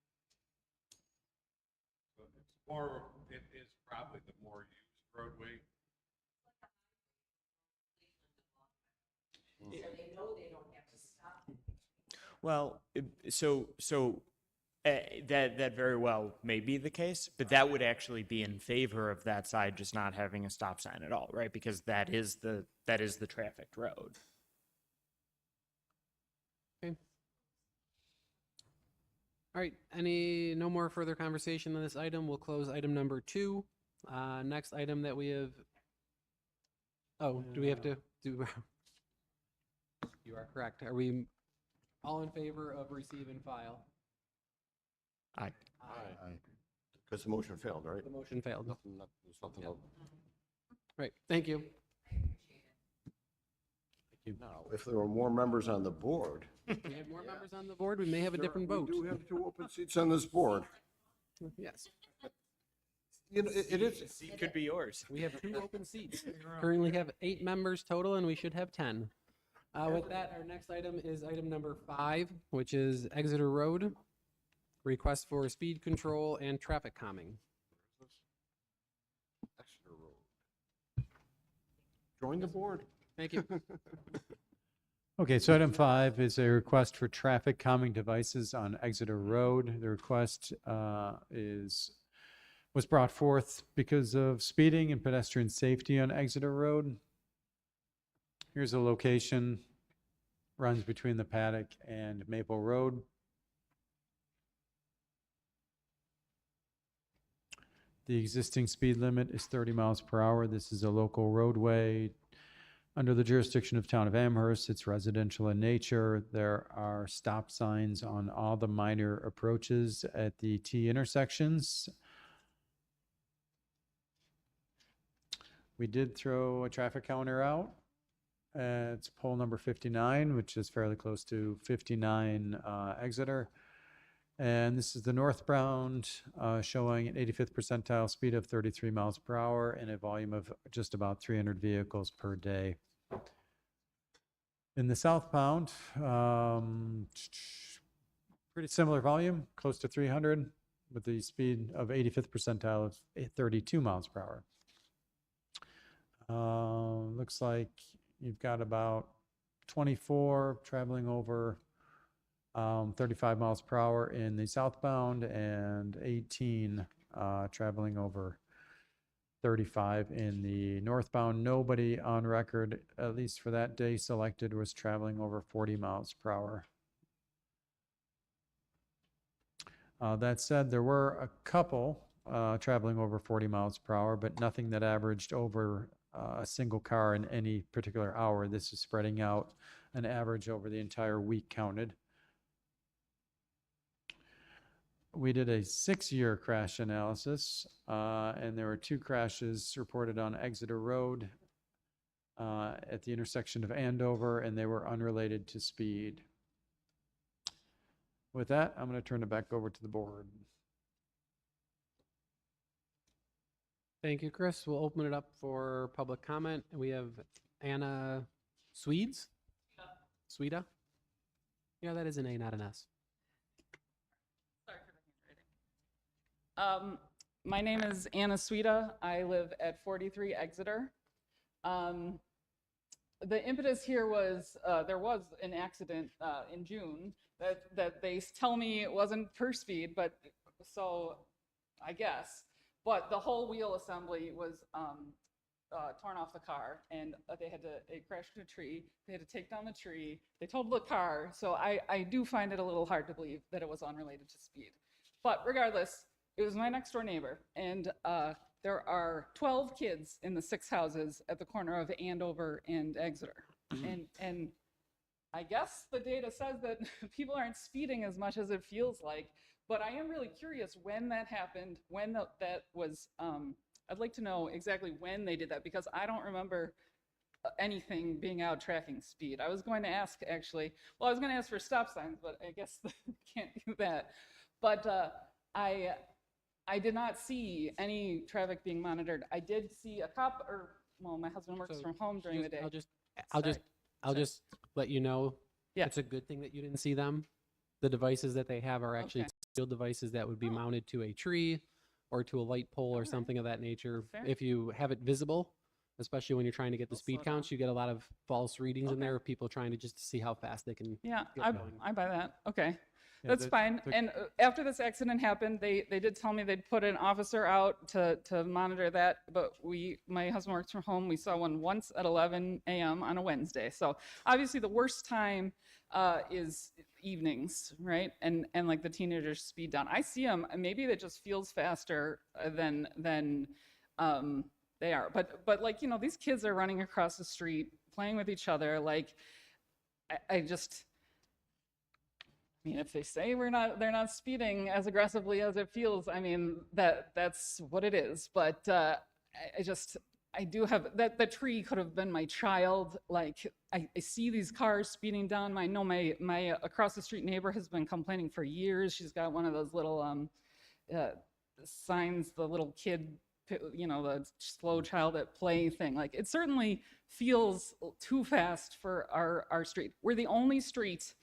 So it's more, it is probably the more used roadway. Well, that very well may be the case, but that would actually be in favor of that side just not having a stop sign at all, right? Because that is the trafficked road. Okay. All right, no more further conversation on this item. We'll close item number 2. Next item that we have, do we have to do? You are correct. Are we all in favor of receive and file? Aye. Aye. Because the motion failed, right? The motion failed. There's nothing else. Right, thank you. Now, if there were more members on the board. We have more members on the board, we may have a different vote. We do have 2 open seats on this board. Yes, You know, it is, Seat could be yours. we have 2 open seats. Currently have 8 members total, and we should have 10. With that, our next item is item number 5, which is Exeter Road. Request for speed control and traffic calming. Exeter Road. Join the board. Thank you. Okay, so item 5 is a request for traffic calming devices on Exeter Road. The request was brought forth because of speeding and pedestrian safety on Exeter Road. Here's a location, runs between the Paddock and Maple Road. The existing speed limit is 30 miles per hour. This is a local roadway under the jurisdiction of Town of Amherst. It's residential in nature. There are stop signs on all the minor approaches at the T intersections. We did throw a traffic counter out. It's pole number 59, which is fairly close to 59 Exeter. And this is the northbound, showing an 85th percentile speed of 33 miles per hour and a volume of just about 300 vehicles per day. In the southbound, pretty similar volume, close to 300, with the speed of 85th percentile of 32 miles per hour. Looks like you've got about 24 traveling over 35 miles per hour in the southbound and 18 traveling over 35 in the northbound. Nobody on record, at least for that day selected, was traveling over 40 miles per hour. That said, there were a couple traveling over 40 miles per hour, but nothing that averaged over a single car in any particular hour. This is spreading out an average over the entire week counted. We did a 6-year crash analysis, and there were 2 crashes reported on Exeter Road at the intersection of Andover, and they were unrelated to speed. With that, I'm going to turn it back over to the board. Thank you, Chris. We'll open it up for public comment. We have Anna Swedes? Sweda? Yeah, that is an A, not an S. My name is Anna Sweda. I live at 43 Exeter. The impetus here was there was an accident in June that they tell me it wasn't per speed, but so I guess. But the whole wheel assembly was torn off the car, and it crashed into a tree. They had to take down the tree. They totaled the car. So I do find it a little hard to believe that it was unrelated to speed. But regardless, it was my next door neighbor, and there are 12 kids in the 6 houses at the corner of Andover and Exeter. And I guess the data says that people aren't speeding as much as it feels like, but I am really curious when that happened, when that was, I'd like to know exactly when they did that, because I don't remember anything being out tracking speed. I was going to ask, actually, well, I was going to ask for stop signs, but I guess can't do that. But I did not see any traffic being monitored. I did see a cop, well, my husband works from home during the day. I'll just let you know. Yeah. It's a good thing that you didn't see them. The devices that they have are actually Okay. steel devices that would be mounted to a tree or to a light pole or something of that nature. Fair. If you have it visible, especially when you're trying to get the They'll speed slow down. counts, you get a lot of false readings in Okay. there of people trying to just see how fast they can. Yeah, get I going. buy that. Okay. Yeah, That's the- fine. the- And after this accident happened, they did tell me they'd put an officer out to monitor that. But my husband works from home. We saw one once at 11 a.m. on a Wednesday. So obviously the worst time is evenings, right? And like the teenagers speed down. I see them. Maybe it just feels faster than they are. But like, you know, these kids are running across the street, playing with each other. Like, I just. mean, if they say they're not speeding as aggressively as it feels, I mean, that's what it is. But I do have that tree could have been my child. Like I see these cars speeding down. I know my across the street neighbor has been complaining for years. She's got one of those little signs, the little kid, the slow child at play thing. Like it certainly feels too fast for our street. We're the only street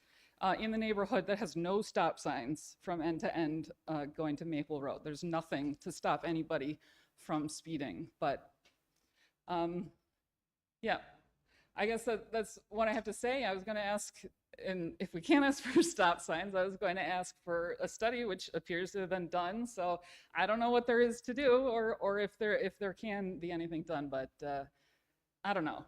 in the neighborhood that has no stop signs from end to end going to Maple Road. There's nothing to stop anybody from speeding. But yeah, I guess that's what I have to say. I was going to ask, and if we can't ask for stop signs, I was going to ask for a study, which appears to have been done. So I don't know what there is to do, or if there can be anything done. But I don't know.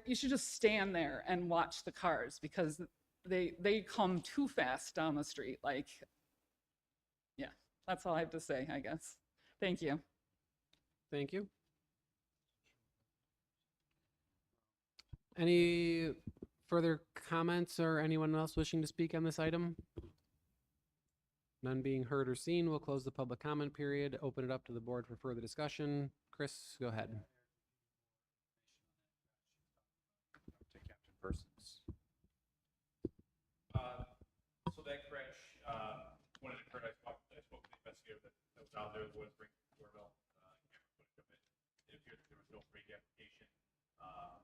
You should just stand there and watch the cars because they come too fast down the street. Like, yeah, that's all I have to say, I guess. Thank you. Thank you. Any further comments or anyone else wishing to speak on this item? None being heard or seen, we'll close the public comment period, open it up to the board for further discussion. Chris, go ahead. To Captain Persons. So that crash, one of the crash, I spoke to the investigator that was out there, the was bringing the doorbell, camera footage of it. It appeared that there was no brake application. We don't know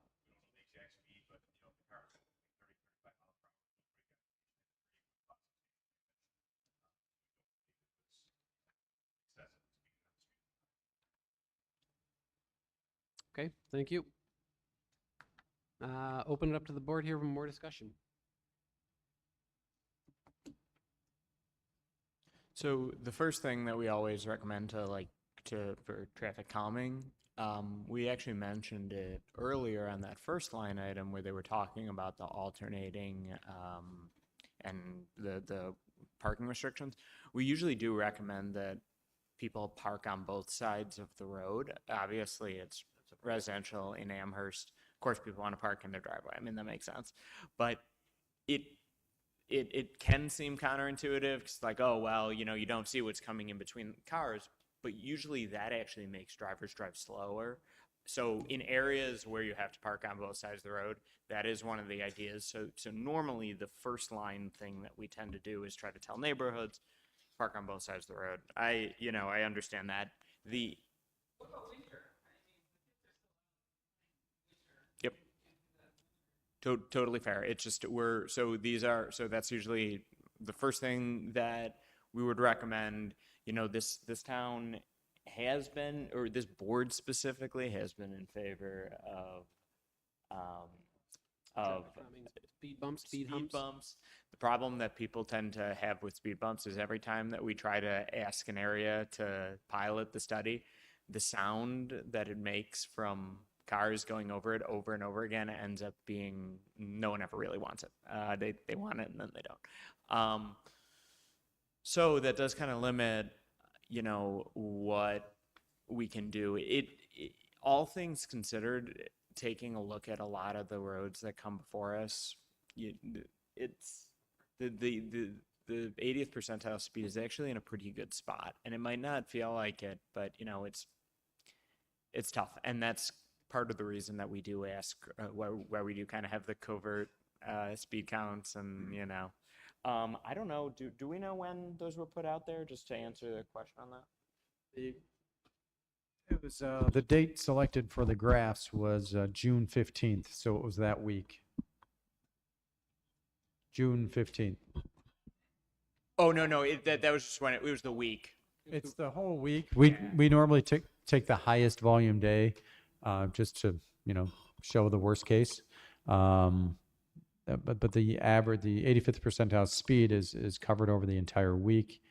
the exact speed, but the car was 30, 35 miles per hour. No brake application. Okay, thank you. Open it up to the board here for more discussion. So the first thing that we always recommend for traffic calming, we actually mentioned it earlier on that first line item where they were talking about the alternating and the parking restrictions. We usually do recommend that people park on both sides of the road. Obviously, it's residential in Amherst. Of course, people want to park in their driveway. I mean, that makes sense. But it can seem counterintuitive because like, oh, well, you don't see what's coming in between cars. But usually that actually makes drivers drive slower. So in areas where you have to park on both sides of the road, that is one of the ideas. So normally the first line thing that we tend to do is try to tell neighborhoods, park on both sides of the road. I understand that. What about winter? Yep. Totally fair. It's just that's usually the first thing that we would recommend. This town has been, or this board specifically has been in favor of speed bumps, speed humps. The problem that people tend to have with speed bumps is every time that we try to ask an area to pilot the study, the sound that it makes from cars going over it over and over again ends up being no one ever really wants it. They want it and then they don't. So that does kind of limit, what we can do. All things considered, taking a look at a lot of the roads that come before us, it's the 80th percentile speed is actually in a pretty good spot, and it might not feel like it, but it's tough, and that's part of the reason that we do ask where we do kind of have the covert speed counts, and I don't know. Do we know when those were put out there? Just to answer the question on that. It was the date selected for the graphs was June 15th, so it was that week. June 15th. Oh no, that was just when it was the week. It's the whole week. We normally take the highest volume day, just to show the worst case. But the average, the 85th percentile speed is covered over the entire week.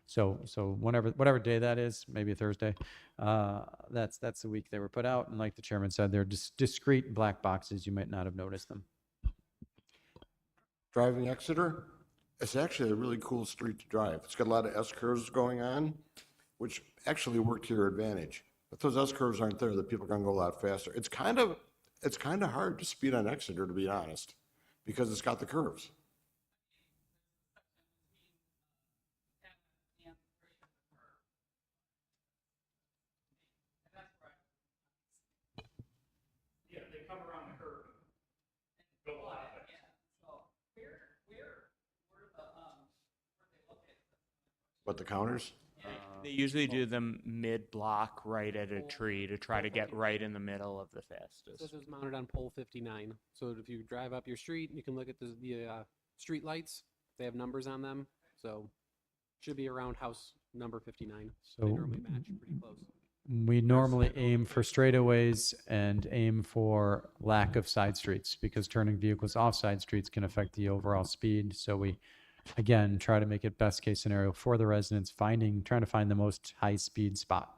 So whatever day that is, maybe a Thursday, that's the week they were put out. And like the chairman said, they're discrete black boxes. You might not have noticed them. Driving Exeter, it's actually a really cool street to drive. It's got a lot of S-curves going on, which actually work to your advantage. If those S-curves aren't there, the people are going to go a lot faster. It's kind of hard to speed on Exeter, to be honest, because it's got the curves. What, the counters? They usually do them mid-block right at a tree to try to get right in the middle of the So fastest. this is mounted on pole 59. So if you drive up your street, you can look at the street lights. They have numbers on them. So should be around house number 59. They So normally match pretty close. we normally aim for straightaways and aim for lack of side streets because turning vehicles off side streets can affect the overall speed. So we, again, try to make it best case scenario for the residents, trying to find the most high speed spot.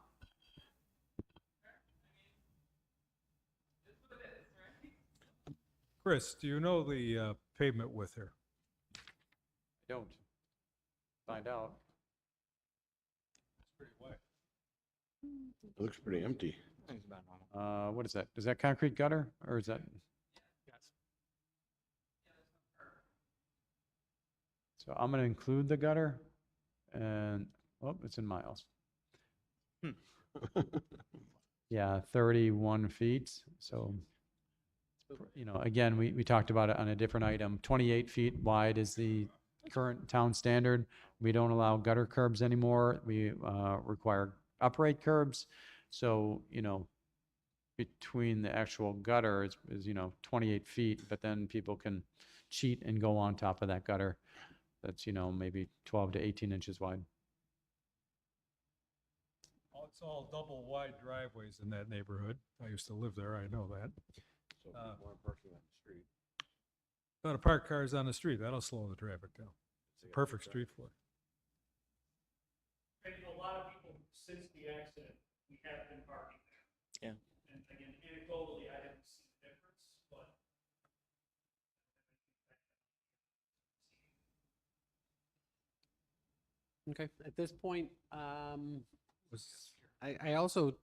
Chris, do you know the pavement width here? Don't find out. It's pretty wide. It looks pretty empty. What is that? Is that concrete gutter or is that? So I'm going to include the gutter and, oh, it's in miles. Yeah, 31 feet. So, again, we talked about it on a different item. 28 feet wide is the current town standard. We don't allow gutter curbs anymore. We require upright curbs. So, between the actual gutter is 28 feet, but then people can cheat and go on top of that gutter. That's, maybe 12 to 18 inches wide. It's all double wide driveways in that neighborhood. I used to live there, I know that. So people aren't parking on the street. Got to park cars on the street, that'll slow the traffic down. Perfect street for it. And a lot of people, since the accident, we have been parking there. Yeah. And again, anecdotally, I haven't seen the difference, but. Okay, at this point, I also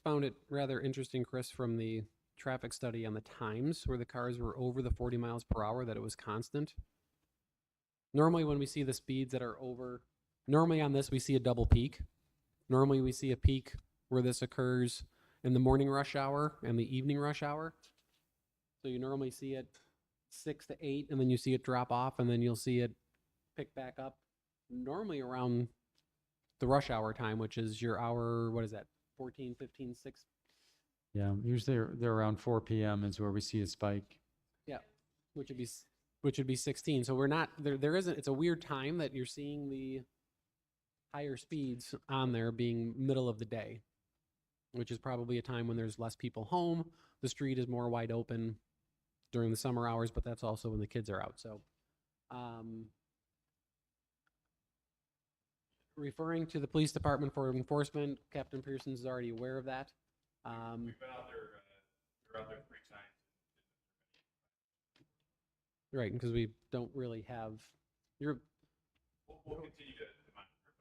found it rather interesting, Chris, from the traffic study on the times where the cars were over the 40 miles per hour, that it was constant. Normally when we see the speeds that are over, normally on this we see a double peak. Normally we see a peak where this occurs in the morning rush hour and the evening rush hour. So you normally see it 6 to 8 and then you see it drop off and then you'll see it pick back up normally around the rush hour time, which is your hour, what is that, 14, 15, 6? Yeah, usually they're around 4 p.m. is where we see a spike. Yeah, which would be 16. So we're not, there isn't, it's a weird time that you're seeing the higher speeds on there being middle of the day, which is probably a time when there's less people home. The street is more wide open during the summer hours, but that's also when the kids are out. So, referring to the police department for enforcement, Captain Pearson's already aware of that. We've been out there, we're out there 3 times. Right, because we don't really have, We'll continue to monitor.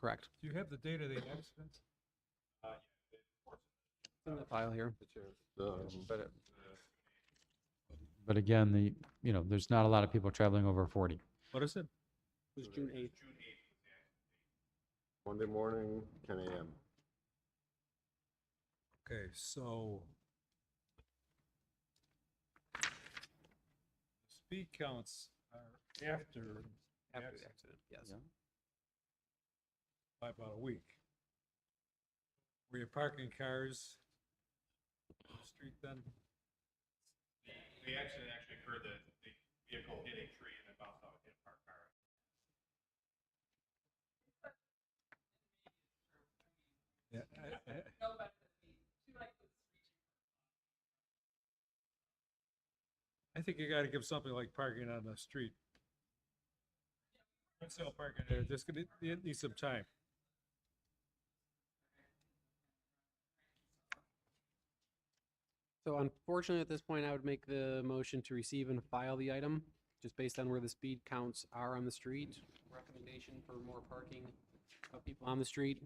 correct. Do you have the date of the accident? It's in the file here. But again, there's not a lot of people traveling over 40. What is it? It was June 8th. Monday morning, 10 a.m. Okay, so speed counts are after the After the accident accident, yes. by about a week. Were you parking cars on the street then? The accident actually occurred, the vehicle hit a tree and then bounced out and hit a parked car. Yeah. I think you gotta give something like parking on the street. Let's sell parking there, just gonna need some time. So unfortunately, at this point, I would make the motion to receive and file the item, just based on where the speed counts are on the street. Recommendation for more parking of people on the street.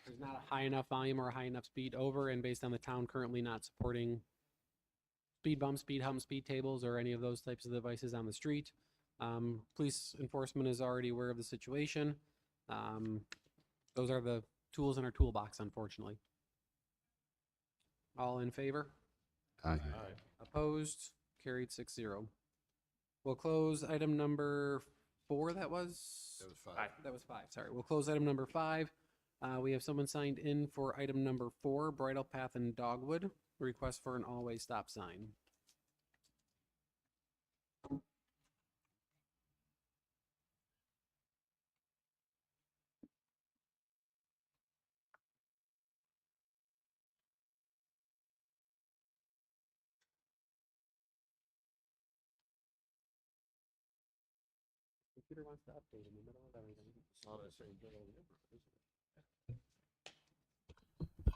There's not a high enough volume or a high enough speed over, and based on the town currently not supporting speed bumps, speed humps, speed tables, or any of those types of devices on the street. Police enforcement is already aware of the situation. Those are the tools in our toolbox, unfortunately. All in favor? Aye. Opposed? Carried 6-0. We'll close item number 4 that was? That was 5. That was 5, sorry. We'll close item number 5. We have someone signed in for item number 4, Bridle Path and Dogwood, request for an all-way stop sign. Computer wants to update in the middle of everything.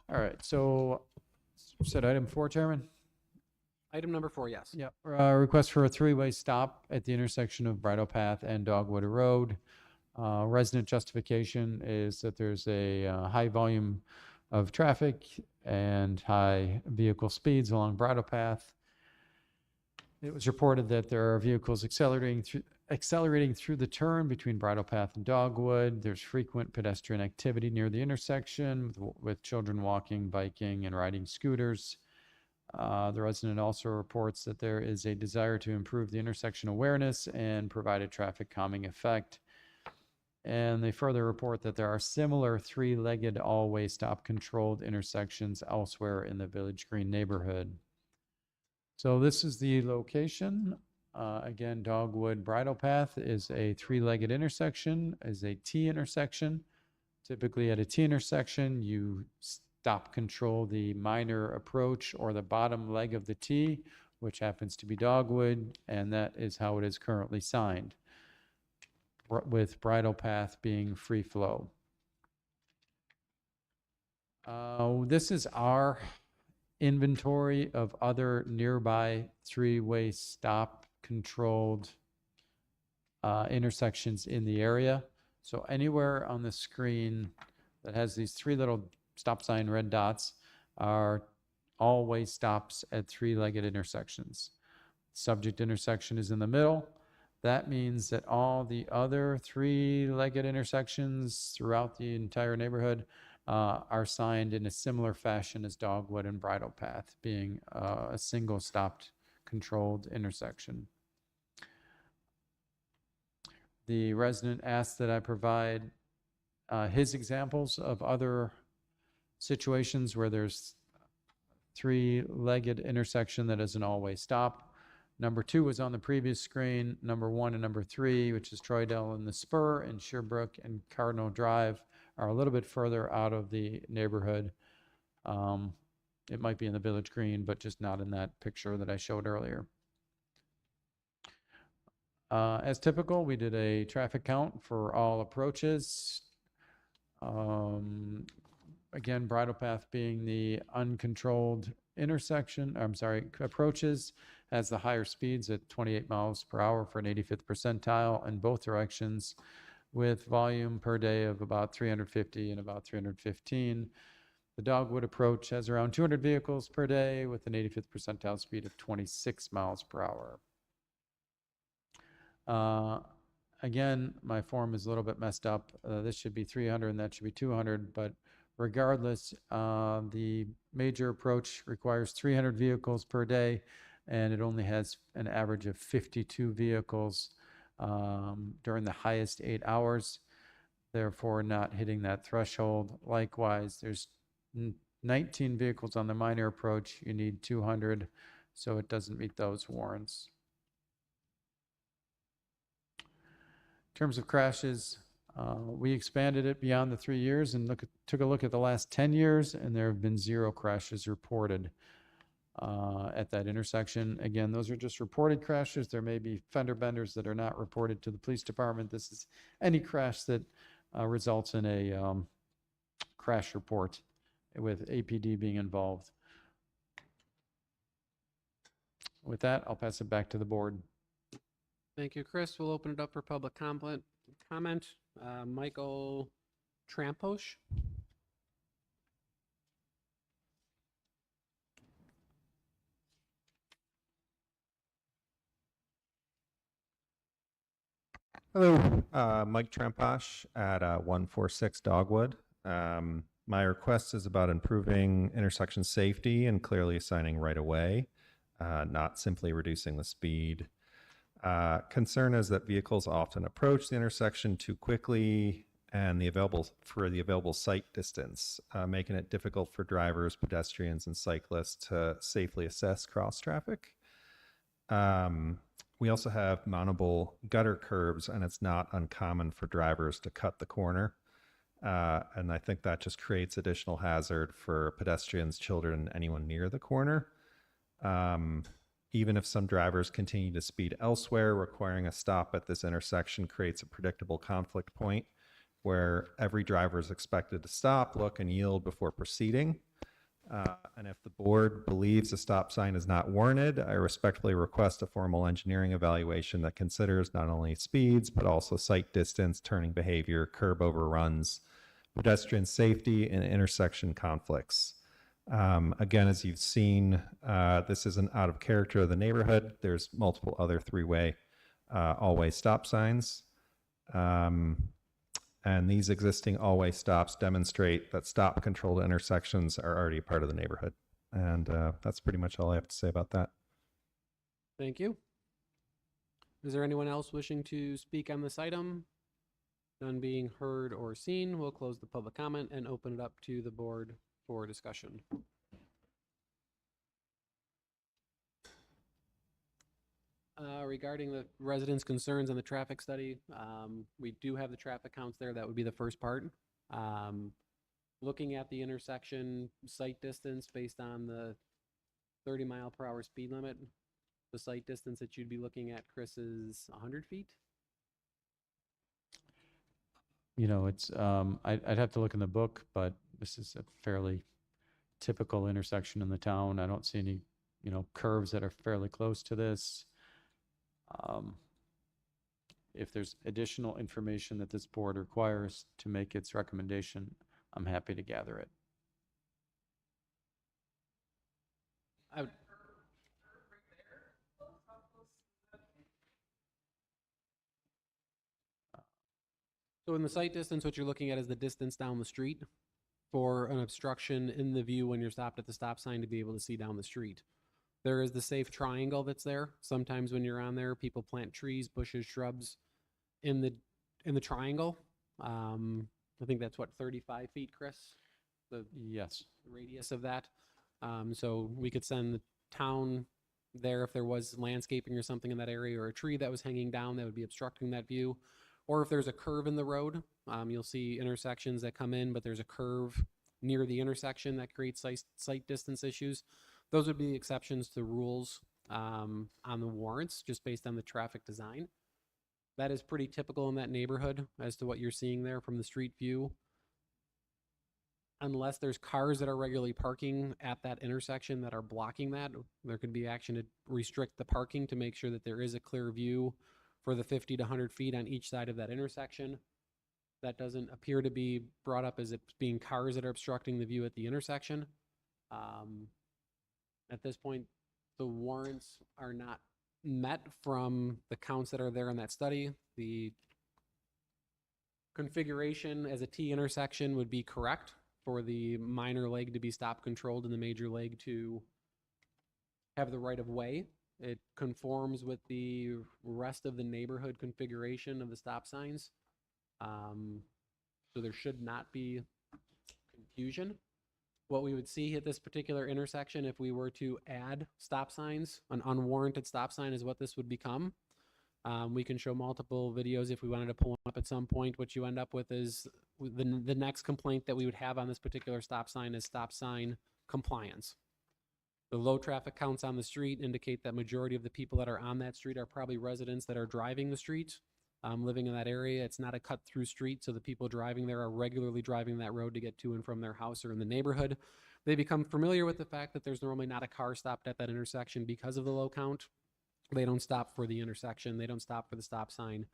All right, so said item 4, Chairman? Item number 4, yes. Yep. Request for a 3-way stop at the intersection of Bridle Path and Dogwood Road. Resident justification is that there's a high volume of traffic and high vehicle speeds along Bridle Path. It was reported that there are vehicles accelerating through the turn between Bridle Path and Dogwood. There's frequent pedestrian activity near the intersection with children walking, biking, and riding scooters. The resident also reports that there is a desire to improve the intersection awareness and provide a traffic calming effect. And they further report that there are similar 3-legged all-way stop controlled intersections elsewhere in the Village Green neighborhood. So this is the location. Again, Dogwood Bridle Path is a 3-legged intersection, is a T intersection. Typically at a T intersection, you stop control the minor approach or the bottom leg of the T, which happens to be Dogwood, and that is how it is currently signed, with Bridle Path being free flow. This is our inventory of other nearby 3-way stop controlled intersections in the area. So anywhere on the screen that has these 3 little stop sign red dots are all-way stops at 3-legged intersections. Subject intersection is in the middle. That means that all the other 3-legged intersections throughout the entire neighborhood are signed in a similar fashion as Dogwood and Bridle Path, being a single stopped controlled intersection. The resident asked that I provide his examples of other situations where there's 3-legged intersection that is an all-way stop. Number 2 was on the previous screen. Number 1 and number 3, which is Troydell and the Spur and Shearbrook and Cardinal Drive, are a little bit further out of the neighborhood. It might be in the Village Green, but just not in that picture that I showed earlier. As typical, we did a traffic count for all approaches. Again, Bridle Path being the uncontrolled approaches, has the higher speeds at 28 miles per hour for an 85th percentile in both directions, with volume per day of about 350 and about 315. The Dogwood approach has around 200 vehicles per day with an 85th percentile speed of 26 miles per hour. Again, my form is a little bit messed up. This should be 300 and that should be 200, but regardless, the major approach requires 300 vehicles per day, and it only has an average of 52 vehicles during the highest 8 hours, therefore not hitting that threshold. Likewise, there's 19 vehicles on the minor approach. You need 200, so it doesn't meet those warrants. In terms of crashes, we expanded it beyond the 3 years and took a look at the last 10 years, and there have been 0 crashes reported at that intersection. Again, those are just reported crashes. There may be fender benders that are not reported to the police department. This is any crash that results in a crash report with APD being involved. With that, I'll pass it back to the board. Thank you, Chris. We'll open it up for public comment. Michael Tramposh. Hello, Mike Tramposh at 146 Dogwood. My request is about improving intersection safety and clearly assigning right of way, not simply reducing the speed. Concern is that vehicles often approach the intersection too quickly and the available sight distance, making it difficult for drivers, pedestrians, and cyclists to safely assess cross traffic. We also have mountable gutter curbs, and it's not uncommon for drivers to cut the corner. And I think that just creates additional hazard for pedestrians, children, anyone near the corner. Even if some drivers continue to speed elsewhere, requiring a stop at this intersection creates a predictable conflict point where every driver is expected to stop, look, and yield before proceeding. And if the board believes a stop sign is not warranted, I respectfully request a formal engineering evaluation that considers not only speeds, but also sight distance, turning behavior, curb overruns, pedestrian safety, and intersection conflicts. Again, as you've seen, this isn't out of character of the neighborhood. There's multiple other three-way, all-way stop signs. And these existing all-way stops demonstrate that stop-controlled intersections are already a part of the neighborhood. And that's pretty much all I have to say about that. Thank you. Is there anyone else wishing to speak on this item? None being heard or seen, we'll close the public comment and open it up to the board for discussion. Regarding the residents' concerns on the traffic study, we do have the traffic counts there. That would be the first part. Looking at the intersection sight distance based on the 30-mile-per-hour speed limit, the sight distance that you'd be looking at, Chris, is 100 feet? You know, it's, I'd have to look in the book, but this is a fairly typical intersection in the town. I don't see any, curves that are fairly close to this. If there's additional information that this board requires to make its recommendation, I'm happy to gather it. So in the sight distance, what you're looking at is the distance down the street for an obstruction in the view when you're stopped at the stop sign to be able to see down the street. There is the safe triangle that's there. Sometimes when you're on there, people plant trees, bushes, shrubs in the triangle. I think that's what, 35 feet, Chris? Yes. The radius of that. So we could send the town there if there was landscaping or something in that area, or a tree that was hanging down that would be obstructing that view. Or if there's a curve in the road, you'll see intersections that come in, but there's a curve near the intersection that creates sight distance issues. Those would be exceptions to rules on the warrants, just based on the traffic design. That is pretty typical in that neighborhood as to what you're seeing there from the street view. Unless there's cars that are regularly parking at that intersection that are blocking that, there could be action to restrict the parking to make sure that there is a clear view for the 50 to 100 feet on each side of that intersection. That doesn't appear to be brought up as it being cars that are obstructing the view at the intersection. At this point, the warrants are not met from the counts that are there in that study. The configuration as a T intersection would be correct for the minor leg to be stop controlled and the major leg to have the right of way. It conforms with the rest of the neighborhood configuration of the stop signs. So there should not be confusion. What we would see at this particular intersection, if we were to add stop signs, an unwarranted stop sign is what this would become. We can show multiple videos if we wanted to pull one up at some point. What you end up with is the next complaint that we would have on this particular stop sign is stop sign compliance. The low traffic counts on the street indicate that majority of the people that are on that street are probably residents that are driving the street, living in that area. It's not a cut through street, so the people driving there are regularly driving that road to get to and from their house or in the neighborhood. They become familiar with the fact that there's normally not a car stopped at that intersection because of the low count. They don't stop for the intersection. They don't stop for the stop sign.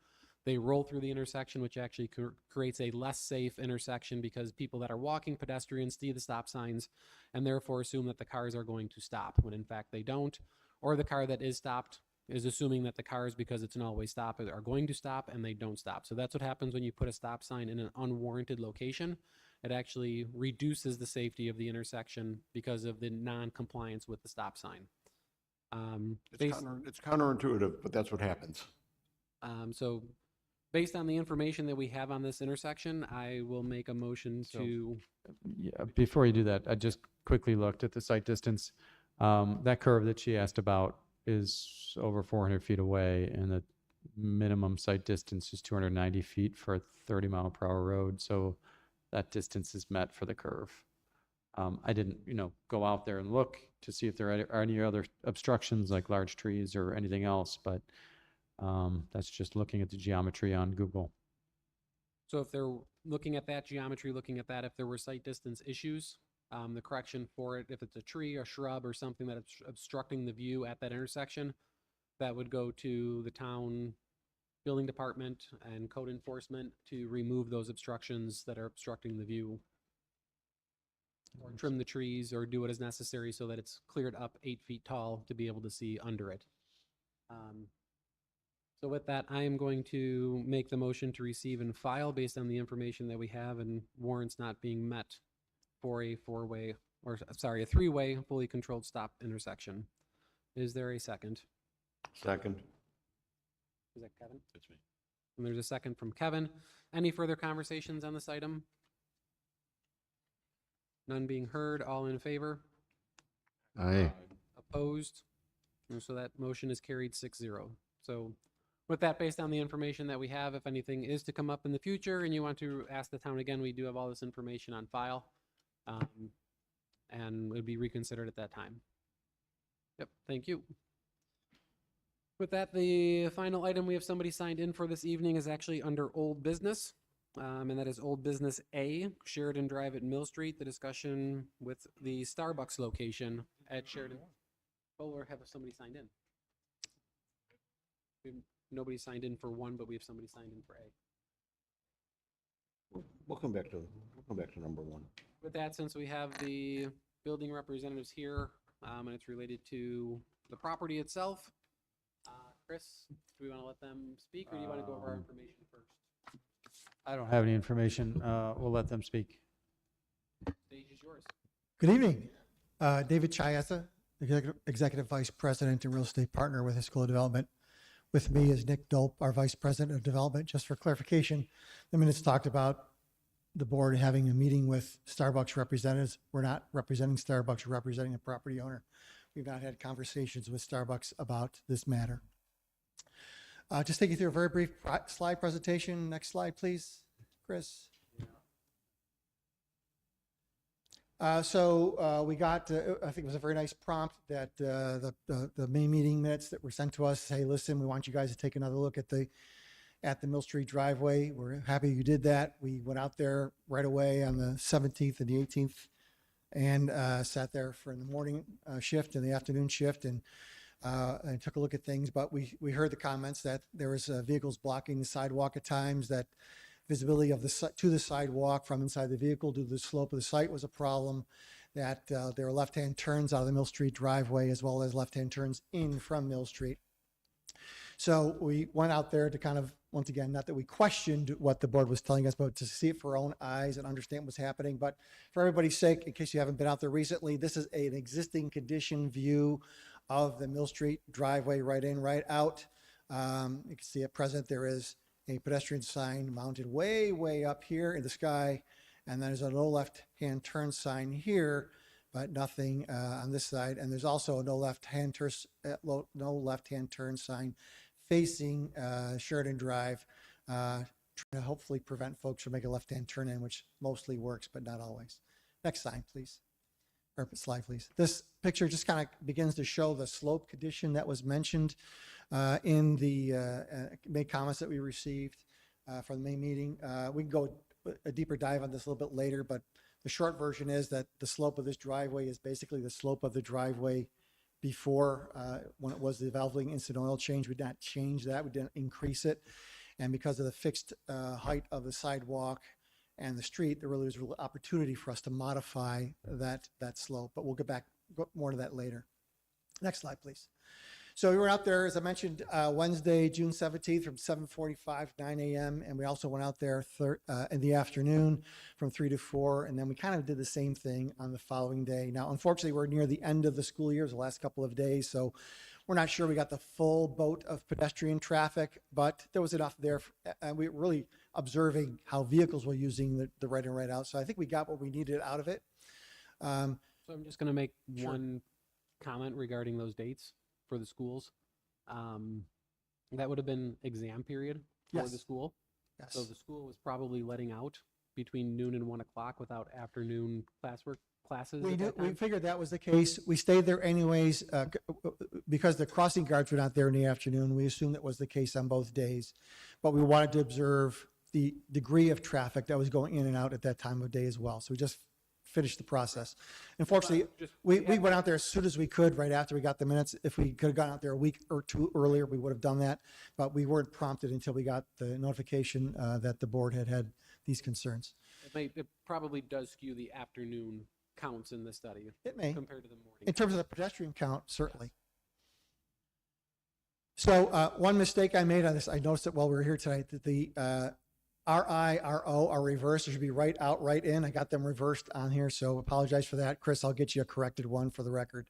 They roll through the intersection, which actually creates a less safe intersection because people that are walking, pedestrians, see the stop signs and therefore assume that the cars are going to stop when in fact they don't. Or the car that is stopped is assuming that the cars, because it's an all-way stop, are going to stop and they don't stop. So that's what happens when you put a stop sign in an unwarranted location. It actually reduces the safety of the intersection because of the non-compliance with the stop sign. Based, It's counterintuitive, but that's what happens. so based on the information that we have on this intersection, I will make a motion to, Yeah, before you do that, I just quickly looked at the site distance. That curve that she asked about is over 400 feet away, and the minimum site distance is 290 feet for a 30-mile-per-hour road. So that distance is met for the curve. I didn't, go out there and look to see if there are any other obstructions like large trees or anything else, but that's just looking at the geometry on Google. so if they're looking at that geometry, looking at that, if there were site distance issues, the correction for it, if it's a tree or shrub or something that is obstructing the view at that intersection, that would go to the town building department and code enforcement to remove those obstructions that are obstructing the view. Or trim the trees or do what is necessary so that it's cleared up 8 feet tall to be able to see under it. So with that, I am going to make the motion to receive and file based on the information that we have and warrants not being met for a a three-way fully controlled stop intersection. Is there a second? Second. Is that Kevin? That's me. And there's a second from Kevin. Any further conversations on this item? None being heard, all in favor? Aye. Opposed? And so that motion is carried 6-0. So with that, based on the information that we have, if anything is to come up in the future and you want to ask the town again, we do have all this information on file. And it would be reconsidered at that time. Yep, thank you. With that, the final item we have somebody signed in for this evening is actually under old business. And that is old business A, Sheridan Drive at Mill Street, the discussion with the Starbucks location at Sheridan. Oh, or have somebody signed in? Nobody signed in for one, but we have somebody signed in for A. We'll come back to number one. With that, since we have the building representatives here, and it's related to the property itself, Chris, do we want to let them speak, or do you want to go over our information first? I don't have any information. We'll let them speak. Stage is yours. Good evening. David Chiesa, Executive Vice President and Real Estate Partner with School of Development. With me is Nick Dolp, our Vice President of Development. Just for clarification, the minutes talked about the board having a meeting with Starbucks representatives. We're not representing Starbucks, we're representing the property owner. We've not had conversations with Starbucks about this matter. Just take you through a very brief slide presentation. Next slide, please, Chris. We got, I think it was a very nice prompt that the May meeting minutes that were sent to us say, listen, we want you guys to take another look at the Mill Street driveway. We're happy you did that. We went out there right away on the 17th and the 18th and sat there for the morning shift and the afternoon shift and took a look at things. But we heard the comments that there was vehicles blocking the sidewalk at times, that visibility of to the sidewalk from inside the vehicle due to the slope of the site was a problem, that there were left-hand turns out of the Mill Street driveway as well as left-hand turns in from Mill Street. So we went out there to kind of, once again, not that we questioned what the board was telling us, but to see it for our own eyes and understand what's happening. But for everybody's sake, in case you haven't been out there recently, this is an existing condition view of the Mill Street driveway, right in, right out. You can see at present there is a pedestrian sign mounted way, way up here in the sky. And there's a no left-hand turn sign here, but nothing on this side. And there's also a no left-hand turn sign facing Sheridan Drive, trying to hopefully prevent folks from making a left-hand turn in, which mostly works, but not always. Next slide, please. Or slide, please. This picture just kind of begins to show the slope condition that was mentioned in the May comments that we received from the May meeting. We can go a deeper dive on this a little bit later, but the short version is that the slope of this driveway is basically the slope of the driveway before when it was the valving instant oil change. We did not change that, we didn't increase it. And because of the fixed height of the sidewalk and the street, there really was real opportunity for us to modify that slope, but we'll get back more to that later. Next slide, please. So we were out there, as I mentioned, Wednesday, June 17th from 7:45 to 9 a.m. And we also went out there in the afternoon from 3 to 4. And then we kind of did the same thing on the following day. Now, unfortunately, we're near the end of the school year, the last couple of days. So we're not sure we got the full boat of pedestrian traffic, but there was enough there. And we were really observing how vehicles were using the right and right out. So I think we got what we needed out of it. So I'm just going to make Sure. one comment regarding those dates for the schools. That would have been exam period for the Yes. school. Yes. So the school was probably letting out between noon and 1 o'clock without afternoon classes. We at knew, that we time. figured that was the case. We stayed there anyways, because the crossing guards were not there in the afternoon. We assumed that was the case on both days. But we wanted to observe the degree of traffic that was going in and out at that time of day as well. So we just finished the process. Unfortunately, we went out there as soon as we could right after we got the minutes. If we could have gone out there a week or two earlier, we would have done that. But we weren't prompted until we got the notification that the board had these concerns. It probably does skew the afternoon counts in the study. It may. Compared to the morning. In terms of the pedestrian count, certainly. So one mistake I made on this, I noticed it while we were here tonight, that the RI, RO are reversed. It should be right out, right in. I got them reversed on here, so apologize for that. Chris, I'll get you a corrected one for the record.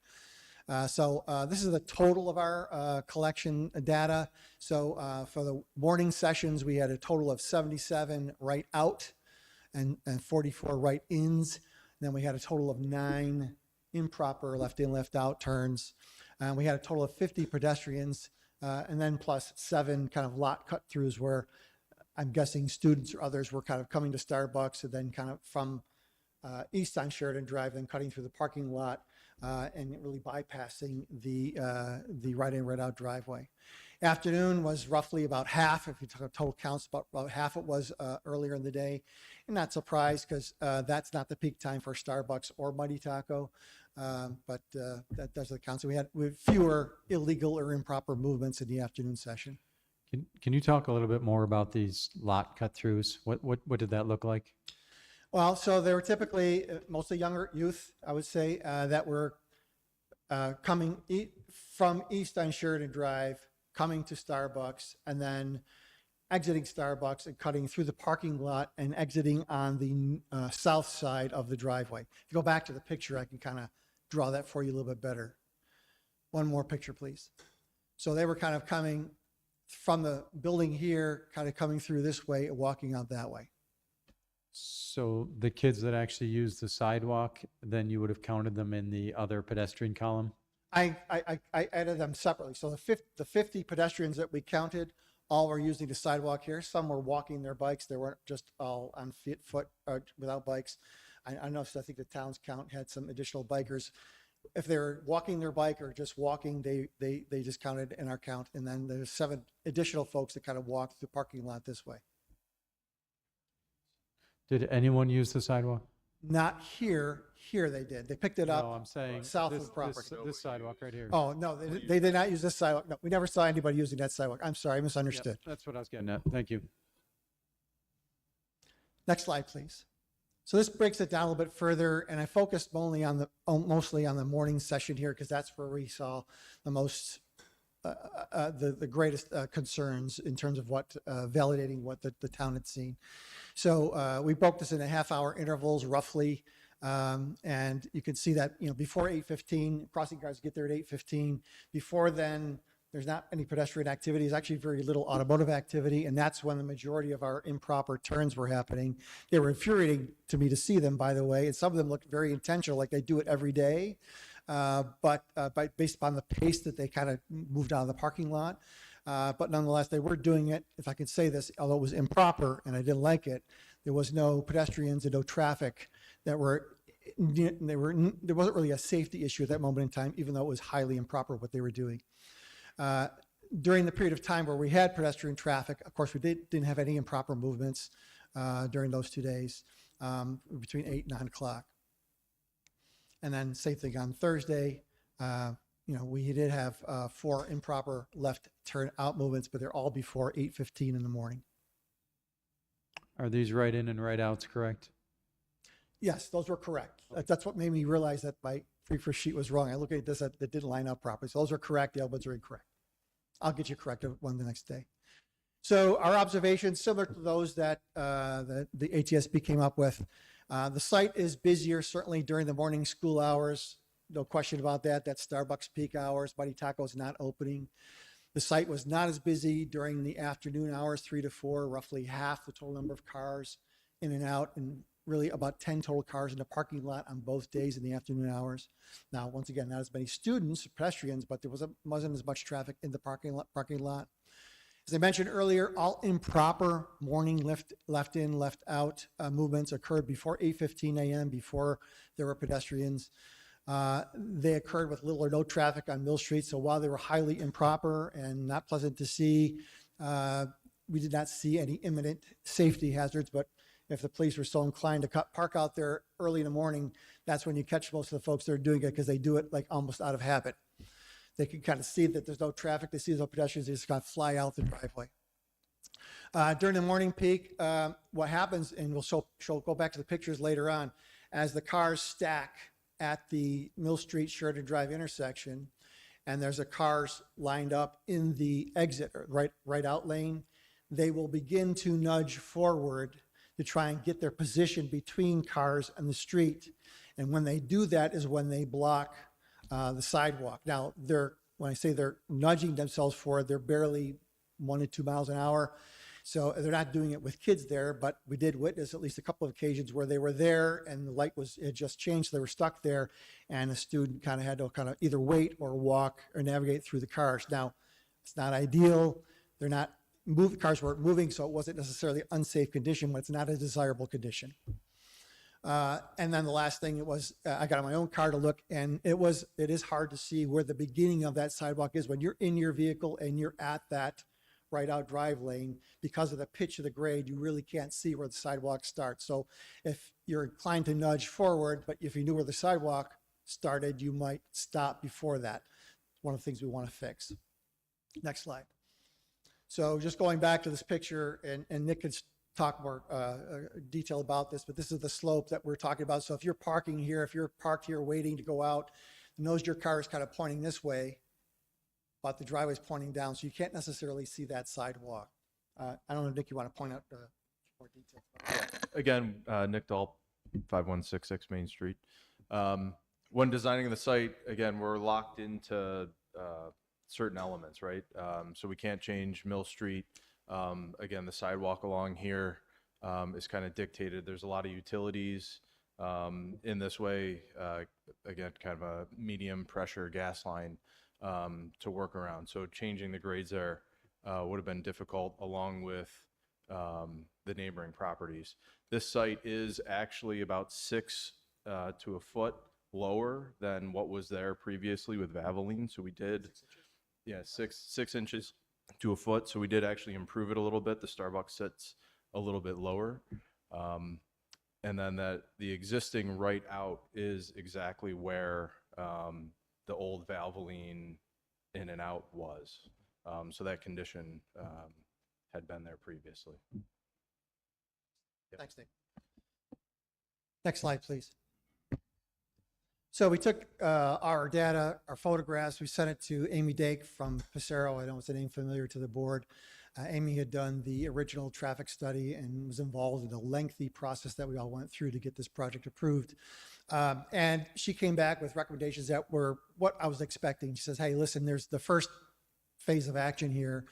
So this is the total of our collection data. So for the morning sessions, we had a total of 77 right out and 44 right ins. Then we had a total of 9 improper left in, left out turns. And we had a total of 50 pedestrians, and then plus 7 kind of lot cut throughs where I'm guessing students or others were kind of coming to Starbucks and then kind of from east on Sheridan Drive, then cutting through the parking lot and really bypassing the right in, right out driveway. Afternoon was roughly about half. If you took a total counts, about half it was earlier in the day. And not surprised because that's not the peak time for Starbucks or Mighty Taco. But that does the count. So we had fewer illegal or improper movements in the afternoon session. Can you talk a little bit more about these lot cut throughs? What did that look like? Well, so they were typically mostly younger youth, I would say, that were coming from east on Sheridan Drive, coming to Starbucks, and then exiting Starbucks and cutting through the parking lot and exiting on the south side of the driveway. If you go back to the picture, I can kind of draw that for you a little bit better. One more picture, please. So they were kind of coming from the building here, kind of coming through this way and walking out that way. So the kids that actually used the sidewalk, then you would have counted them in the other pedestrian column? I added them separately. So the 50 pedestrians that we counted all were using the sidewalk here. Some were walking their bikes. They weren't just all on foot without bikes. I noticed, I think the town's count had some additional bikers. If they're walking their bike or just walking, they just counted in our count. And then there's 7 additional folks that kind of walked the parking lot this way. Did anyone use the sidewalk? Not here. Here they did. They picked it up. No, I'm saying south this, of the property. this sidewalk right here. Oh, no, they did not use this sidewalk. No, we never saw anybody using that sidewalk. I'm sorry, I Yep, misunderstood. that's what I was getting at. Thank you. Next slide, please. So this breaks it down a little bit further, and I focused mostly on the morning session here because that's where we saw the most, the greatest concerns in terms of what validating what the town had seen. So we broke this into half-hour intervals roughly, and you can see that before 8:15, crossing guards get there at 8:15. Before then, there's not any pedestrian activity. There's actually very little automotive activity, and that's when the majority of our improper turns were happening. They were infuriating to me to see them, by the way, and some of them looked very intentional, like they do it every day, but based upon the pace that they kind of moved out of the parking lot. But nonetheless, they were doing it, if I can say this, although it was improper and I didn't like it, there was no pedestrians and no traffic that were, there wasn't really a safety issue at that moment in time, even though it was highly improper what they were doing. During the period of time where we had pedestrian traffic, of course, we didn't have any improper movements during those 2 days between 8 and 9 o'clock. And then same thing on Thursday. We did have 4 improper left turn out movements, but they're all before 8:15 in the morning. Are these right in and right outs correct? Yes, those were correct. That's what made me realize that by first sheet was wrong. I looked at this, that didn't line up properly. So those are correct, the other ones are incorrect. I'll get you corrected one the next day. So our observations, similar to those that the ATSB came up with. The site is busier, certainly during the morning school hours. No question about that. That's Starbucks peak hours. Buddy Taco is not opening. The site was not as busy during the afternoon hours, 3 to 4, roughly half the total number of cars in and out, and really about 10 total cars in the parking lot on both days in the afternoon hours. Now, once again, not as many students, pedestrians, but there wasn't as much traffic in the parking lot. As I mentioned earlier, all improper morning left in, left out movements occurred before 8:15 a.m., before there were pedestrians. They occurred with little or no traffic on Mill Street, so while they were highly improper and not pleasant to see, we did not see any imminent safety hazards. But if the police were so inclined to park out there early in the morning, that's when you catch most of the folks that are doing it, because they do it like almost out of habit. They can kind of see that there's no traffic, they see there's no pedestrians, they just kind of fly out the driveway. During the morning peak, what happens, and we'll go back to the pictures later on, as the cars stack at the Mill Street Sheridan Drive intersection, and there's a cars lined up in the exit or right out lane, they will begin to nudge forward to try and get their position between cars and the street. And when they do that is when they block the sidewalk. Now, when I say they're nudging themselves forward, they're barely 1 to 2 miles an hour. So they're not doing it with kids there, but we did witness at least a couple of occasions where they were there and the light had just changed. So they were stuck there, and a student kind of had to either wait or walk or navigate through the cars. Now, it's not ideal. Cars weren't moving, so it wasn't necessarily an unsafe condition, but it's not a desirable condition. And then the last thing was, I got on my own car to look, and it is hard to see where the beginning of that sidewalk is when you're in your vehicle and you're at that right out drive lane. Because of the pitch of the grade, you really can't see where the sidewalk starts. So if you're inclined to nudge forward, but if you knew where the sidewalk started, you might stop before that. One of the things we want to fix. Next slide. So just going back to this picture, and Nick can talk more detail about this, but this is the slope that we're talking about. So if you're parking here, if you're parked here waiting to go out, notice your car is kind of pointing this way, but the driveway is pointing down, so you can't necessarily see that sidewalk. I don't know, Nick, you want to point out more details? Again, Nick Dahl, 5166 Main Street. When designing the site, again, we're locked into certain elements, right? So we can't change Mill Street. Again, the sidewalk along here is kind of dictated. There's a lot of utilities in this way. Again, kind of a medium pressure gas line to work around. So changing the grades there would have been difficult, along with the neighboring properties. This site is actually about 6 to a foot lower than what was there previously with Valvoline. So we did, 6 inches to a foot. So we did actually improve it a little bit. The Starbucks sits a little bit lower. And then the existing right out is exactly where the old Valvoline in and out was. So that condition had been there previously. Thanks, Nick. Next slide, please. So we took our data, our photographs, we sent it to Amy Dake from Passero. I know it's a name familiar to the board. Amy had done the original traffic study and was involved in a lengthy process that we all went through to get this project approved. And she came back with recommendations that were what I was expecting. She says, hey, listen, there's the first phase of action here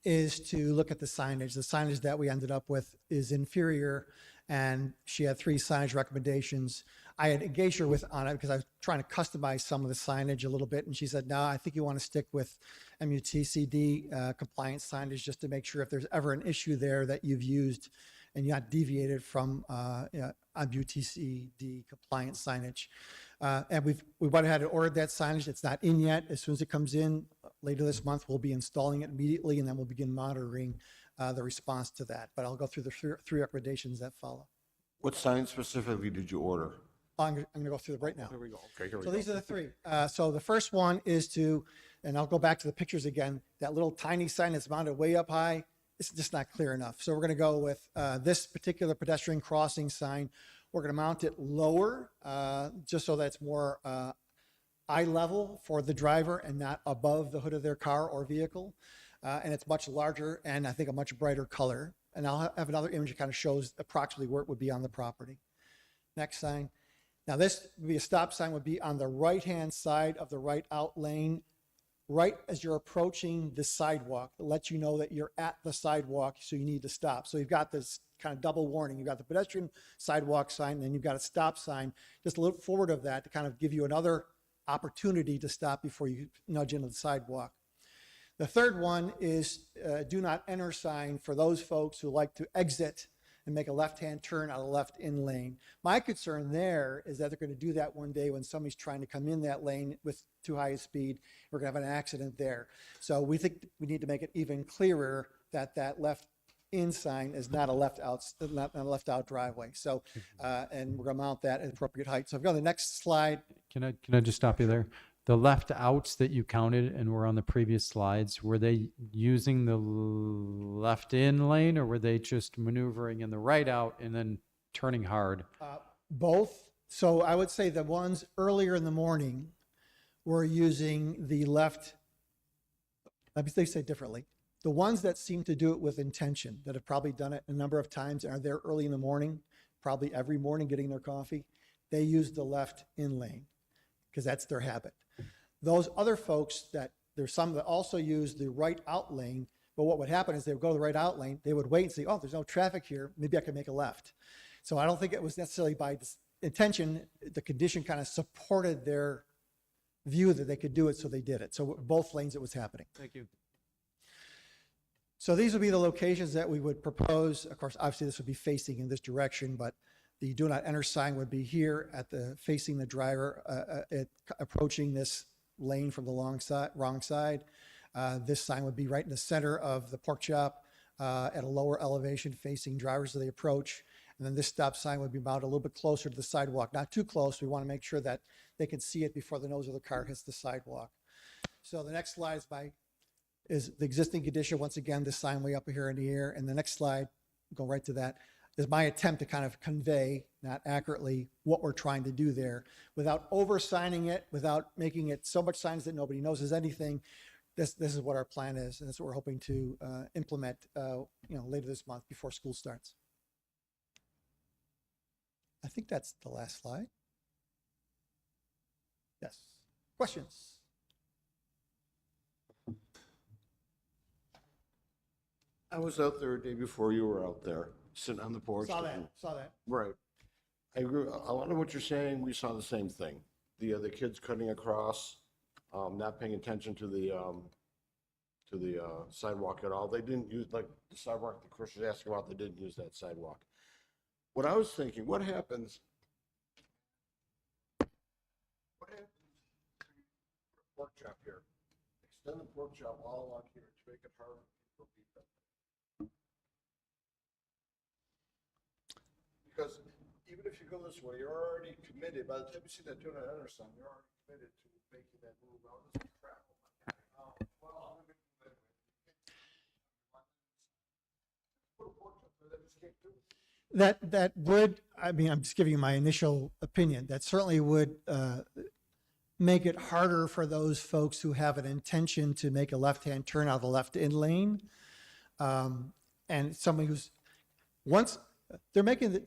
is to look at the signage. The signage that we ended up with is inferior, and she had 3 signage recommendations. I had engaged her on it because I was trying to customize some of the signage a little bit, and she said, no, I think you want to stick with MUTCD compliance signage just to make sure if there's ever an issue there that you've used and you're not deviated from MUTCD compliance signage. And we went ahead and ordered that signage. It's not in yet. As soon as it comes in later this month, we'll be installing it immediately, and then we'll begin monitoring the response to that. But I'll go through the 3 recommendations that follow. What sign specifically did you order? I'm going to go through them right now. Here we go. Okay, here we So go. these are the 3. So the first one is and I'll go back to the pictures again, that little tiny sign that's mounted way up high, it's just not clear enough. So we're going to go with this particular pedestrian crossing sign. We're going to mount it lower just so that it's more eye level for the driver and not above the hood of their car or vehicle. And it's much larger and I think a much brighter color. And I'll have another image that kind of shows approximately where it would be on the property. Next sign. Now this would be a stop sign would be on the right-hand side of the right out lane, right as you're approaching the sidewalk. It lets you know that you're at the sidewalk, so you need to stop. So you've got this kind of double warning. You've got the pedestrian sidewalk sign, and then you've got a stop sign just a little forward of that to kind of give you another opportunity to stop before you nudge into the sidewalk. The third one is do not enter sign for those folks who like to exit and make a left-hand turn out of the left in lane. My concern there is that they're going to do that one day when somebody's trying to come in that lane with too high a speed. We're going to have an accident there. So we think we need to make it even clearer that that left in sign is not a left out driveway. So, and we're going to mount that at appropriate height. So if we go to the next slide. Can I just stop you there? The left outs that you counted and were on the previous slides, were they using the left in lane or were they just maneuvering in the right out and then turning hard? Both. So I would say the ones earlier in the morning were using the left. Let me say it differently. The ones that seem to do it with intention, that have probably done it a number of times and are there early in the morning, probably every morning getting their coffee, they use the left in lane because that's their habit. Those other folks that there's some that also use the right out lane, but what would happen is they would go to the right out lane, they would wait and say, oh, there's no traffic here, maybe I can make a left. So I don't think it was necessarily by intention, the condition kind of supported their view that they could do it, so they did it. So both lanes it was happening. Thank you. So these would be the locations that we would propose. Of course, obviously this would be facing in this direction, but the do not enter sign would be here at the facing the driver, approaching this lane from the wrong side. This sign would be right in the center of the pork chop at a lower elevation facing drivers as they approach. And then this stop sign would be mounted a little bit closer to the sidewalk, not too close. We want to make sure that they can see it before the nose of the car hits the sidewalk. So the next slide is the existing condition. Once again, this sign way up here in the air. And the next slide, go right to that, is my attempt to kind of convey, not accurately, what we're trying to do there without over-signing it, without making it so much signs that nobody knows is anything. This is what our plan is, and that's what we're hoping to implement later this month before school starts. I think that's the last slide. Yes. Questions? I was out there a day before you were out there, sitting on the porch. Saw that. Right. I agree. A lot of what you're saying, we saw the same thing. The kids cutting across, not paying attention to the sidewalk at all. They didn't use, like the sidewalk that Chris was asking about, they didn't use that sidewalk. What I was thinking, what happens to the pork chop here? Extend the pork chop all along here to make it hard for people. Because even if you go this way, you're already committed. By the time you see that do not enter sign, you're already committed to making that move out of the travel. Well, I'm going to do that. Put a porch up there that just can't do it. That would, I mean, I'm just giving you my initial opinion. That certainly would make it harder for those folks who have an intention to make a left-hand turn out of the left in lane. And somebody who's, once they're making the,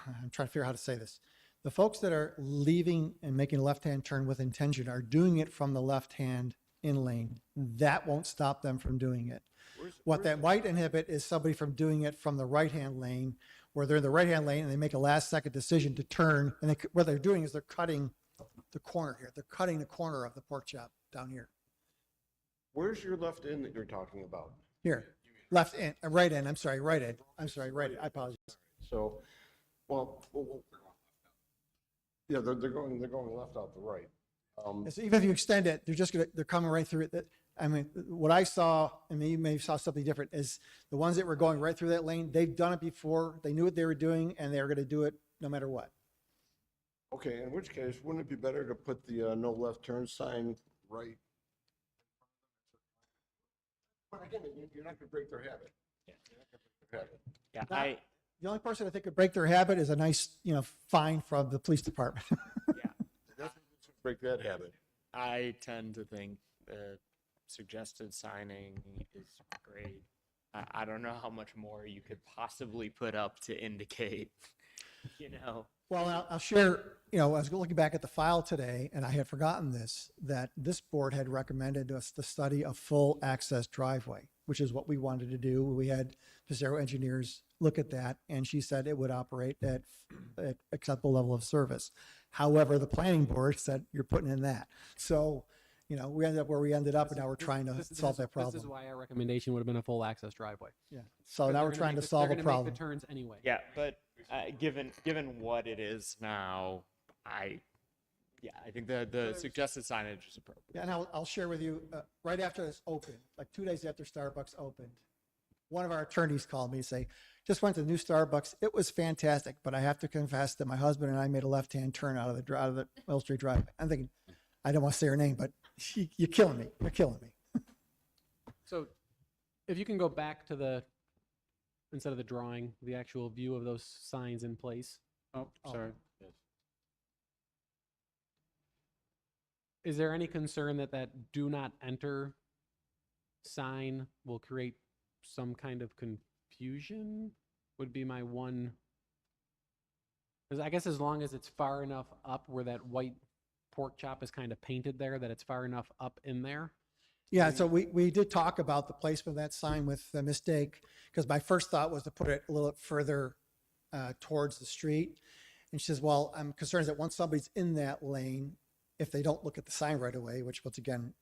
I'm trying to figure out how to say this. The folks that are leaving and making a left-hand turn with intention are doing it from the left-hand in lane. That won't stop them from doing it. What that might inhibit is somebody from doing it from the right-hand lane, where they're in the right-hand lane and they make a last-second decision to turn, and what they're doing is they're cutting the corner here. They're cutting the corner of the pork chop down here. Where's your left in that you're talking about? Here, left in, right in. I'm sorry, right in. I'm sorry, right in. I apologize. So, well yeah, they're going left out the right. So even if you extend it, they're coming right through it. I mean, what I saw, and you may have saw something different, is the ones that were going right through that lane, they've done it before, they knew what they were doing, and they were going to do it no matter what. Okay, in which case, wouldn't it be better to put the no left turn sign right? But again, you're not going to break their habit. Yeah. You're not gonna break their habit. Yeah, The only person I think could break their habit is a nice, fine from the police department. That's break that habit. I tend to think the suggested signing is great. I don't know how much more you could possibly put up to indicate, you know. Well, I'll share, I was looking back at the file today, and I had forgotten this, that this board had recommended to us to study a full access driveway, which is what we wanted to do. We had Pizarro engineers look at that, and she said it would operate at acceptable level of service. However, the planning board said, you're putting in that. So, we ended up where we ended up, and now we're trying to solve that problem. This is why our recommendation would have been a full access driveway. Yeah. So now we're trying to solve a They're gonna problem. make the turns anyway. Yeah, but given what it is now, I think the suggested signage is appropriate. Yeah, and I'll share with you, right after this opened, like 2 days after Starbucks opened, one of our attorneys called me and say, just went to the new Starbucks. It was fantastic, but I have to confess that my husband and I made a left-hand turn out of the Mill Street driveway. I'm thinking, I don't want to say her name, but you're killing me. You're killing me. So if you can go back to instead of the drawing, the actual view of those signs in place. Oh, sorry. Is there any concern that do not enter sign will create some kind of confusion? Would be my one. Because I guess as long as it's far enough up where that white pork chop is kind of painted there, that it's far enough up in there. Yeah, so we did talk about the placement of that sign with the mistake, because my first thought was to put it a little further towards the street. And she says, well, I'm concerned that once somebody's in that lane, if they don't look at the sign right away, which once again,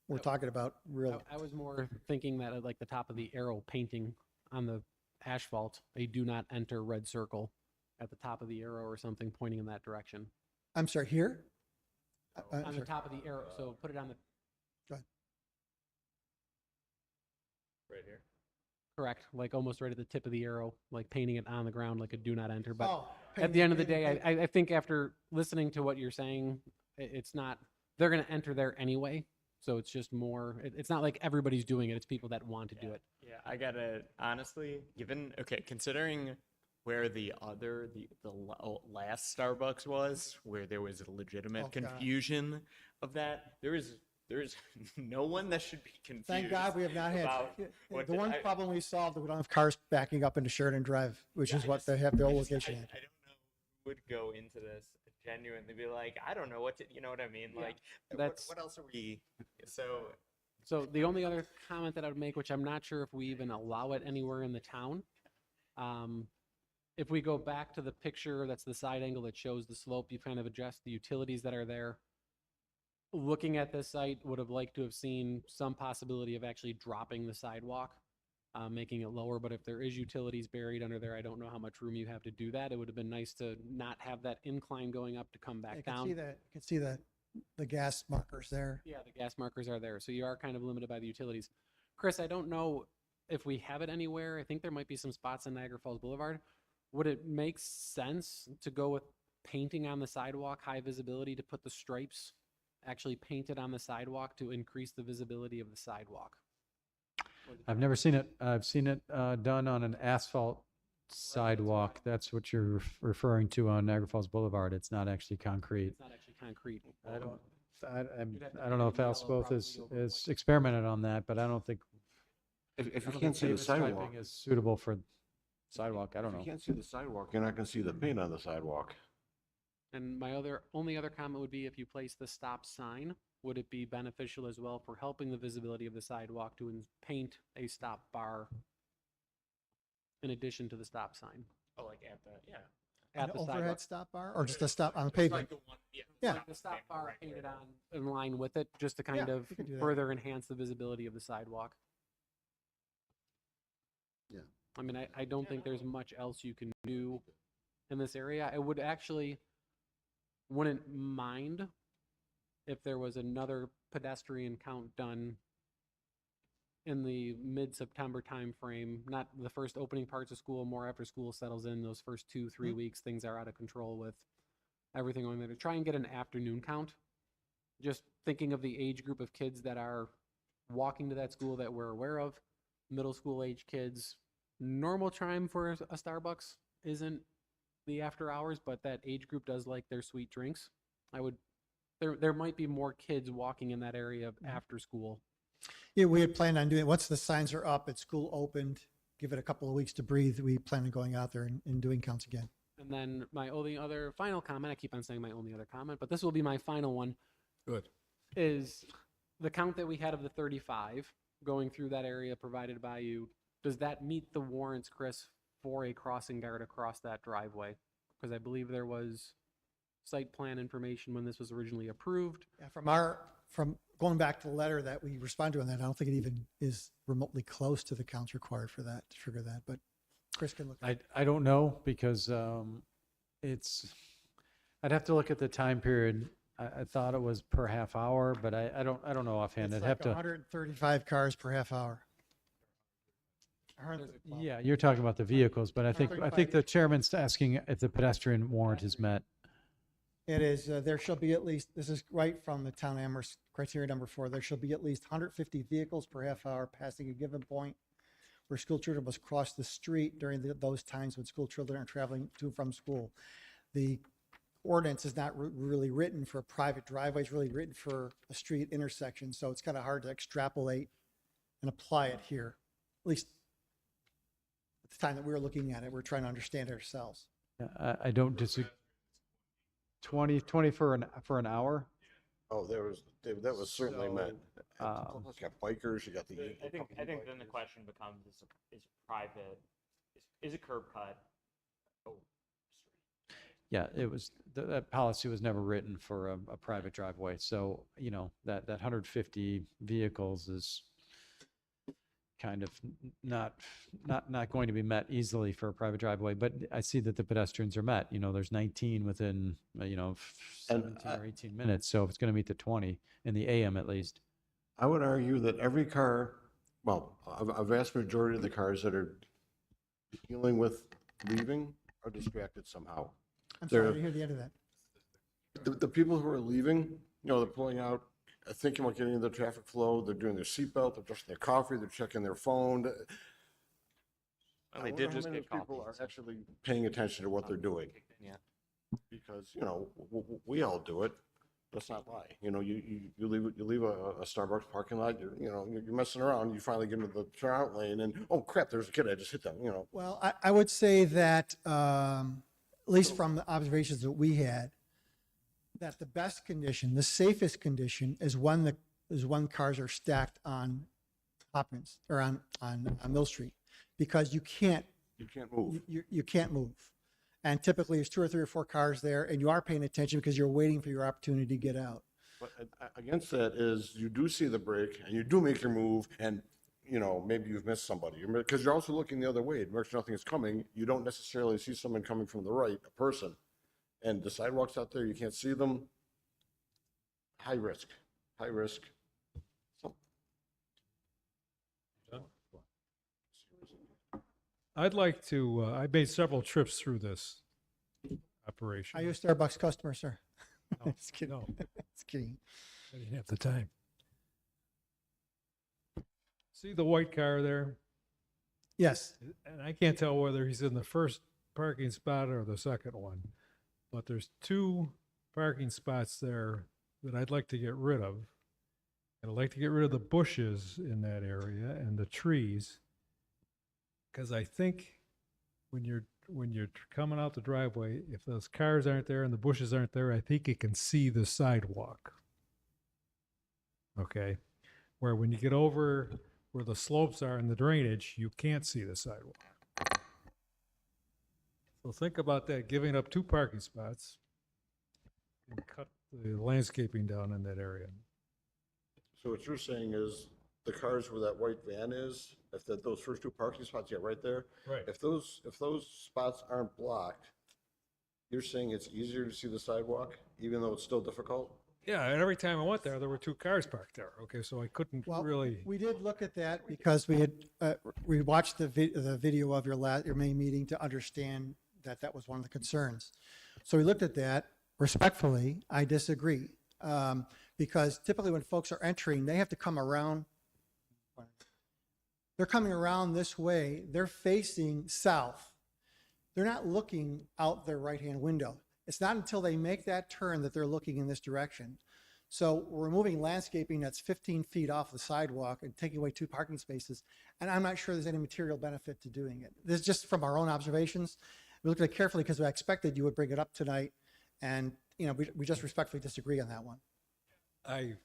we're talking about real. I was more thinking that at like the top of the arrow painting on the asphalt, a do not enter red circle at the top of the arrow or something pointing in that direction. I'm sorry, here? On the top of the arrow, so put it on the. Go ahead. Right here. Correct, like almost right at the tip of the arrow, like painting it on the ground like a do not enter. But Oh, at the end of the day, I think after listening to what you're saying, it's not, they're going to enter there anyway. So it's just more, it's not like everybody's doing it. It's people that want to do it. Yeah, I gotta honestly, considering where the last Starbucks was, where there was a legitimate God. confusion of that, there is no one that should be confused. Thank God we have not had, about the one problem we solved, that we don't have cars backing up into Sheridan Drive, which is what they have the old location I at. don't know who would go into this genuinely be like, I don't know what to, you know what I mean? Yeah. Like, That's- what else are we, So the only other comment that I would make, which I'm not sure if we even allow it anywhere in the town, if we go back to the picture, that's the side angle that shows the slope, you've kind of addressed the utilities that are there. Looking at this site, would have liked to have seen some possibility of actually dropping the sidewalk, making it lower. But if there is utilities buried under there, I don't know how much room you have to do that. It would have been nice to not have that incline going up to come back You down. can see the gas markers there. Yeah, the gas markers are there, so you are kind of limited by the utilities. Chris, I don't know if we have it anywhere. I think there might be some spots on Niagara Falls Boulevard. Would it make sense to go with painting on the sidewalk, high visibility, to put the stripes actually painted on the sidewalk to increase the visibility of the sidewalk? I've never seen it. I've seen it done on an asphalt sidewalk. That's what you're referring to on Niagara Falls Boulevard. It's not actually concrete. It's not actually concrete. I don't. You'd have to I don't know if yellow Alspoth probably is over white. experimented on that, but I don't think. If I you don't can't think see the pavement striping sidewalk, is suitable for sidewalk. I don't if know. you can't see the sidewalk, you're not gonna see the paint on the sidewalk. And my only other comment would be, if you place the stop sign, would it be beneficial as well for helping the visibility of the sidewalk to paint a stop bar in addition to the stop sign? oh, like at the, yeah. At An the overhead sidewalk. stop bar, or just a stop on the Just pavement? like the one, Yeah. Like the stop bar painted on in line with it, just to kind Yeah, of we could do that. further enhance the visibility of the sidewalk. Yeah. I mean, I don't think there's much else you can do in this area. I would actually wouldn't mind if there was another pedestrian count done in the mid-September timeframe, not the first opening parts of school, more after school settles in, those first 2-3 weeks, things are out of control with everything going there, to try and get an afternoon count. Just thinking of the age group of kids that are walking to that school that we're aware of, middle school age kids. Normal time for a Starbucks isn't the after hours, but that age group does like their sweet drinks. I would there might be more kids walking in that area after school. Yeah, we had planned on doing, once the signs are up and school opened, give it a couple of weeks to breathe, we plan on going out there and doing counts again. And then my only other final comment, I keep on saying my only other comment, but this will be my final one, Good. is the count that we had of the 35 going through that area provided by you. Does that meet the warrants, Chris, for a crossing guard across that driveway? Because I believe there was site plan information when this was originally approved. Yeah, from going back to the letter that we responded to on that, I don't think it even is remotely close to the counts required for that, to trigger that, but Chris can look. I don't know because I'd have to look at the time period. I thought it was per half hour, but I don't know offhand. It's I'd have like to. 135 cars per half hour. Yeah, you're talking about the vehicles, but I think 135. the chairman's asking if the pedestrian warrant is met. It is, there shall be at least, this is right from the town Amherst criteria number 4, there shall be at least 150 vehicles per half hour passing a given point where school children must cross the street during those times when school children are traveling to and from school. The ordinance is not really written for a private driveway, it's really written for a street intersection, so it's kind of hard to extrapolate and apply it here. At least at the time that we were looking at it, we're trying to understand it ourselves. I don't disagree. 20 for an hour. Oh, David, that was certainly meant. um, Plus you got bikers, you got the. I think then the question becomes, is private, is a curb cut? Oh, Yeah, it was, that policy was never written for a private driveway. So, that 150 vehicles is kind of not going to be met easily for a private driveway. But I see that the pedestrians are met. There's 19 within, 17 or 18 minutes. So if it's going to meet the 20 in the AM at least. I would argue that every car, well, a vast majority of the cars that are dealing with leaving are distracted somehow. I'm sorry to hear the end of that. The people who are leaving, they're pulling out, thinking about getting into the traffic flow, they're doing their seatbelt, they're drinking their coffee, they're checking their phone. Well, I they wonder did how just many get of those people coffee, are actually paying attention to what they're doing. Yeah. Because, we all do it. Let's not lie. You leave a Starbucks parking lot, you're messing around, you finally get into the turnout lane and, oh crap, there's a kid, I just hit them, Well, I would say that, at least from the observations that we had, that the best condition, the safest condition is when cars are stacked on Hopkins or on Mill Street, because you can't move. You can't move. And typically there's 2 or 3 or 4 cars there and you are paying attention because you're waiting for your opportunity to get out. But against that is you do see the break and you do make your move and, maybe you've missed somebody because you're also looking the other way. It marks nothing is coming. You don't necessarily see someone coming from the right, a person. And the sidewalks out there, you can't see them. High risk. So, I'd like to, I made several trips through this operation. Are you a Starbucks customer, sir? No, Just kidding. no. Just kidding. I didn't have the time. See the white car there? Yes. And I can't tell whether he's in the first parking spot or the second one, but there's 2 parking spots there that I'd like to get rid of. And I'd like to get rid of the bushes in that area and the trees. Because I think when you're coming out the driveway, if those cars aren't there and the bushes aren't there, I think you can see the sidewalk. Okay? Where when you get over where the slopes are and the drainage, you can't see the sidewalk. So think about that, giving up 2 parking spots and cut the landscaping down in that area. So what you're saying is the cars where that white van is, if those first 2 parking spots, yeah, right there. Right. If those spots aren't blocked, you're saying it's easier to see the sidewalk, even though it's still difficult? Yeah, and every time I went there were 2 cars parked there. Okay, so I couldn't really. We did look at that because we watched the video of your main meeting to understand that was one of the concerns. So we looked at that. Respectfully, I disagree. Because typically when folks are entering, they have to come around. They're coming around this way. They're facing south. They're not looking out their right-hand window. It's not until they make that turn that they're looking in this direction. So we're removing landscaping that's 15 feet off the sidewalk and taking away 2 parking spaces. And I'm not sure there's any material benefit to doing it. This is just from our own observations. We looked at it carefully because I expected you would bring it up tonight. And, we just respectfully disagree on that one. I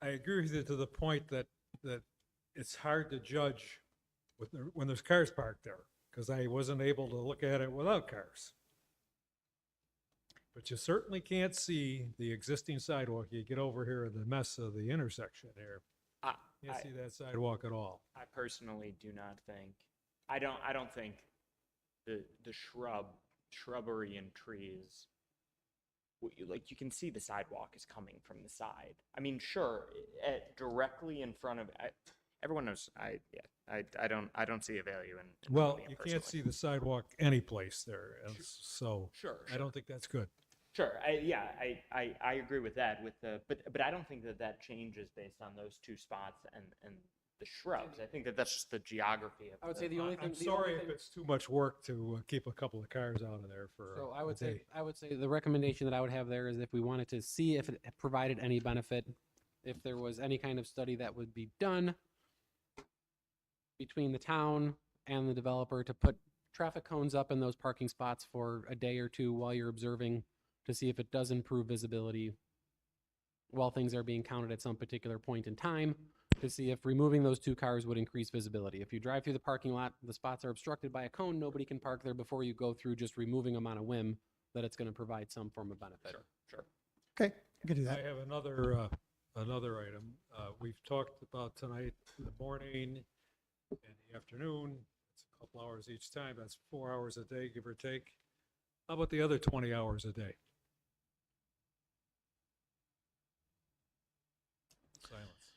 agree with you to the point that it's hard to judge when there's cars parked there, because I wasn't able to look at it without cars. But you certainly can't see the existing sidewalk. You get over here in the mess of the intersection here. You can't see that sidewalk at all. I personally do not think. I don't think the shrubbery and trees. You can see the sidewalk is coming from the side. I mean, sure, directly in front of. Everyone knows. I don't see a value in. Well, moving it you personally. can't see the sidewalk any place there, and so Sure. I don't think that's good. Sure. I agree with that. But I don't think that changes based on those 2 spots and the shrubs. I think that's just the geography of. I would say the only thing. I'm sorry if it's too much work to keep a couple of cars out of there for. So a day. I would say the recommendation that I would have there is if we wanted to see if it provided any benefit, if there was any kind of study that would be done between the town and the developer to put traffic cones up in those parking spots for a day or 2 while you're observing to see if it does improve visibility while things are being counted at some particular point in time, to see if removing those 2 cars would increase visibility. If you drive through the parking lot, the spots are obstructed by a cone, nobody can park there before you go through just removing them on a whim, that it's going to provide some form of benefit. Sure. Okay, I can do that. I have another item. We've talked about tonight in the morning and the afternoon. It's a couple hours each time. That's 4 hours a day, give or take. How about the other 20 hours a day? Silence.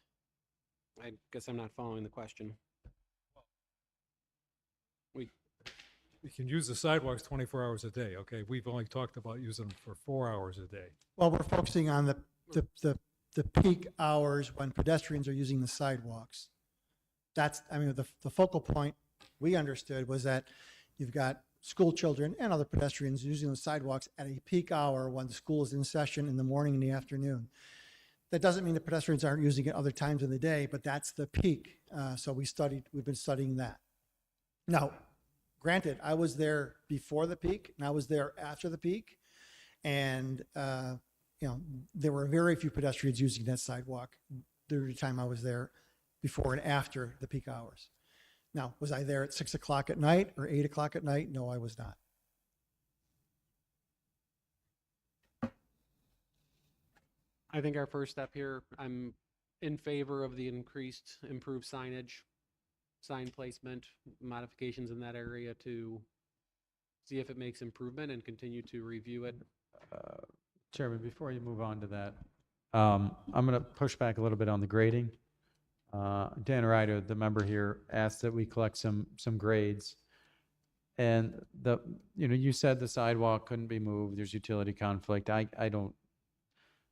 I guess I'm not following the question. You can use the sidewalks 24 hours a day, okay? We've only talked about using them for 4 hours a day. Well, we're focusing on the peak hours when pedestrians are using the sidewalks. The focal point we understood was that you've got school children and other pedestrians using the sidewalks at a peak hour when the school is in session in the morning and the afternoon. That doesn't mean the pedestrians aren't using it other times in the day, but that's the peak. So we've been studying that. Now, granted, I was there before the peak and I was there after the peak. And, there were very few pedestrians using that sidewalk during the time I was there before and after the peak hours. Now, was I there at 6 o'clock at night or 8 o'clock at night? No, I was not. I think our first step here, I'm in favor of the improved signage, sign placement, modifications in that area to see if it makes improvement and continue to review it. Chairman, before you move on to that, I'm going to push back a little bit on the grading. Dan Ryder, the member here, asked that we collect some grades. And you said the sidewalk couldn't be moved. There's utility conflict. I don't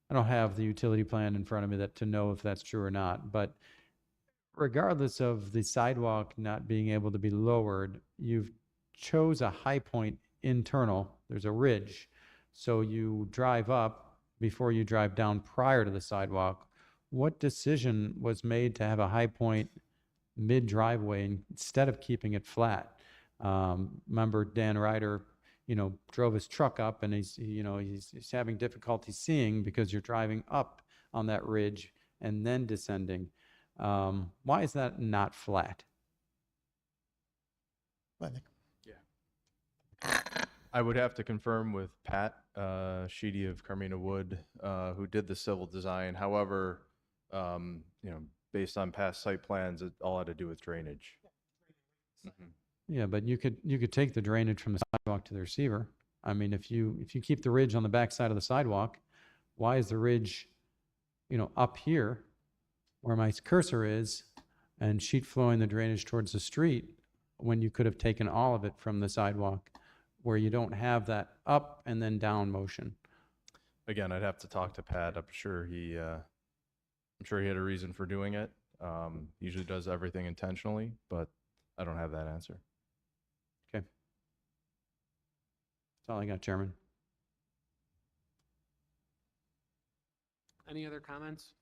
have the utility plan in front of me to know if that's true or not. But regardless of the sidewalk not being able to be lowered, you've chose a high point internal. There's a ridge. So you drive up before you drive down prior to the sidewalk. What decision was made to have a high point mid-driveway instead of keeping it flat? Member Dan Ryder, drove his truck up and he's having difficulty seeing because you're driving up on that ridge and then descending. Why is that not flat? I would have to confirm with Pat Sheedy of Carmina Wood, who did the civil design. However, based on past site plans, it all had to do with drainage. Mhm. Yeah, but you could take the drainage from the sidewalk to the receiver. I mean, if you keep the ridge on the back side of the sidewalk, why is the ridge, up here where my cursor is and sheet flowing the drainage towards the street when you could have taken all of it from the sidewalk where you don't have that up and then down motion? Again, I'd have to talk to Pat. I'm sure he had a reason for doing it. Usually does everything intentionally, but I don't have that answer. Okay. That's all I got, Chairman. Any other comments?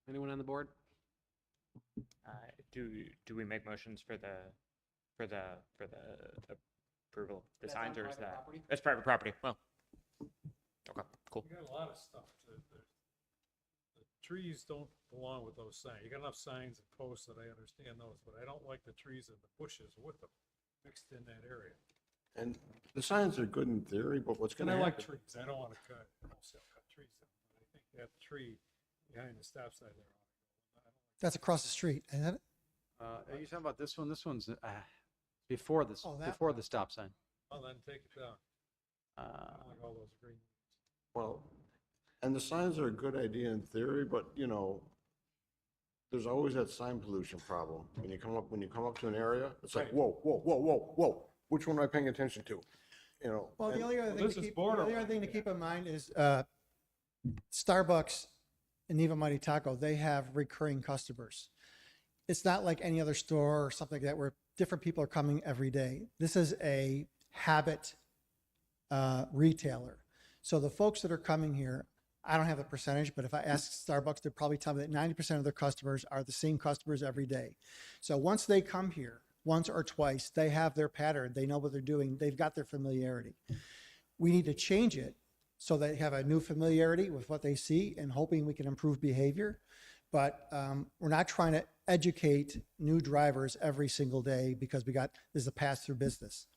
Anyone on the board? Do we make motions for the approval, the That's signs, on or is private that? property? That's private property. Well, okay, cool. You got a lot of stuff. The trees don't belong with those signs. You got enough signs and posts that I understand those, but I don't like the trees and the bushes with them mixed in that area. And the signs are good in theory, but what's And gonna I like happen? trees. I don't want to cut, wholesale cut trees down. But I think that tree behind the stop sign there. That's across the street, isn't it? Are you talking about this one? This one's before this, Oh, that before the stop sign. Well, then take it down. I don't like all those green. Well, and the signs are a good idea in theory, but you know, there's always that sign pollution problem. When you come up to an area, it's like, Right. whoa, whoa, whoa, whoa, whoa. Which one am I paying attention to? You know. Well, the and- only other Well, thing this to is keep, the only borderline, other thing to yeah. keep in mind is Starbucks and Neva Mighty Taco, they have recurring customers. It's not like any other store or something like that where different people are coming every day. This is a habit retailer. So the folks that are coming here, I don't have a percentage, but if I ask Starbucks, they'll probably tell me that 90% of their customers are the same customers every day. So once they come here, once or twice, they have their pattern. They know what they're doing. They've got their familiarity. We need to change it so they have a new familiarity with what they see and hoping we can improve behavior. But we're not trying to educate new drivers every single day because this is a pass-through business.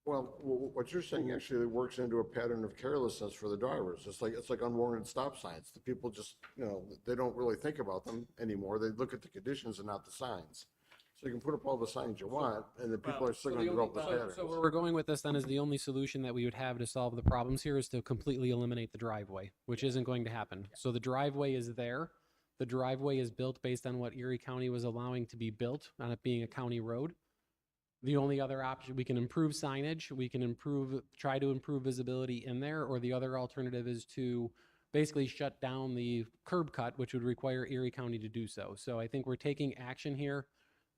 Well, what you're saying actually works into a pattern of carelessness for the drivers. It's like unwarranted stop signs. The people just, you know, they don't really think about them anymore. They look at the conditions and not the signs. So you can put up all the signs you want, and the people are still going to develop the patterns. So where we're going with this then is the only solution that we would have to solve the problems here is to completely eliminate the driveway, which isn't going to happen. So the driveway is there. The driveway is built based on what Erie County was allowing to be built on it being a county road. The only other option, we can improve signage, we can try to improve visibility in there, or the other alternative is to basically shut down the curb cut, which would require Erie County to do so. So I think we're taking action here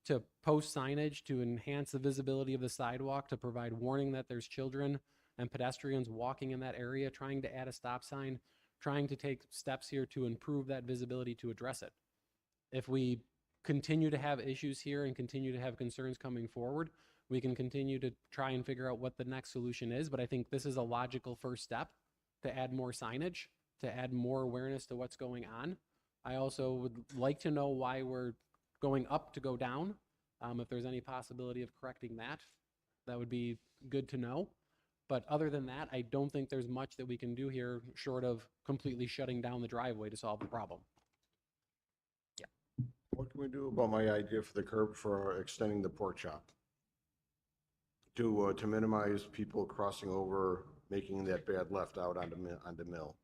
to post signage, to enhance the visibility of the sidewalk, to provide warning that there's children and pedestrians walking in that area, trying to add a stop sign, trying to take steps here to improve that visibility to address it. If we continue to have issues here and continue to have concerns coming forward, we can continue to try and figure out what the next solution is. But I think this is a logical first step to add more signage, to add more awareness to what's going on. I also would like to know why we're going up to go down. If there's any possibility of correcting that, that would be good to know. But other than that, I don't think there's much that we can do here short of completely shutting down the driveway to solve the problem. What can we do about my idea for the curb for extending the pork chop? To minimize people crossing over, making that bad left out on the mill.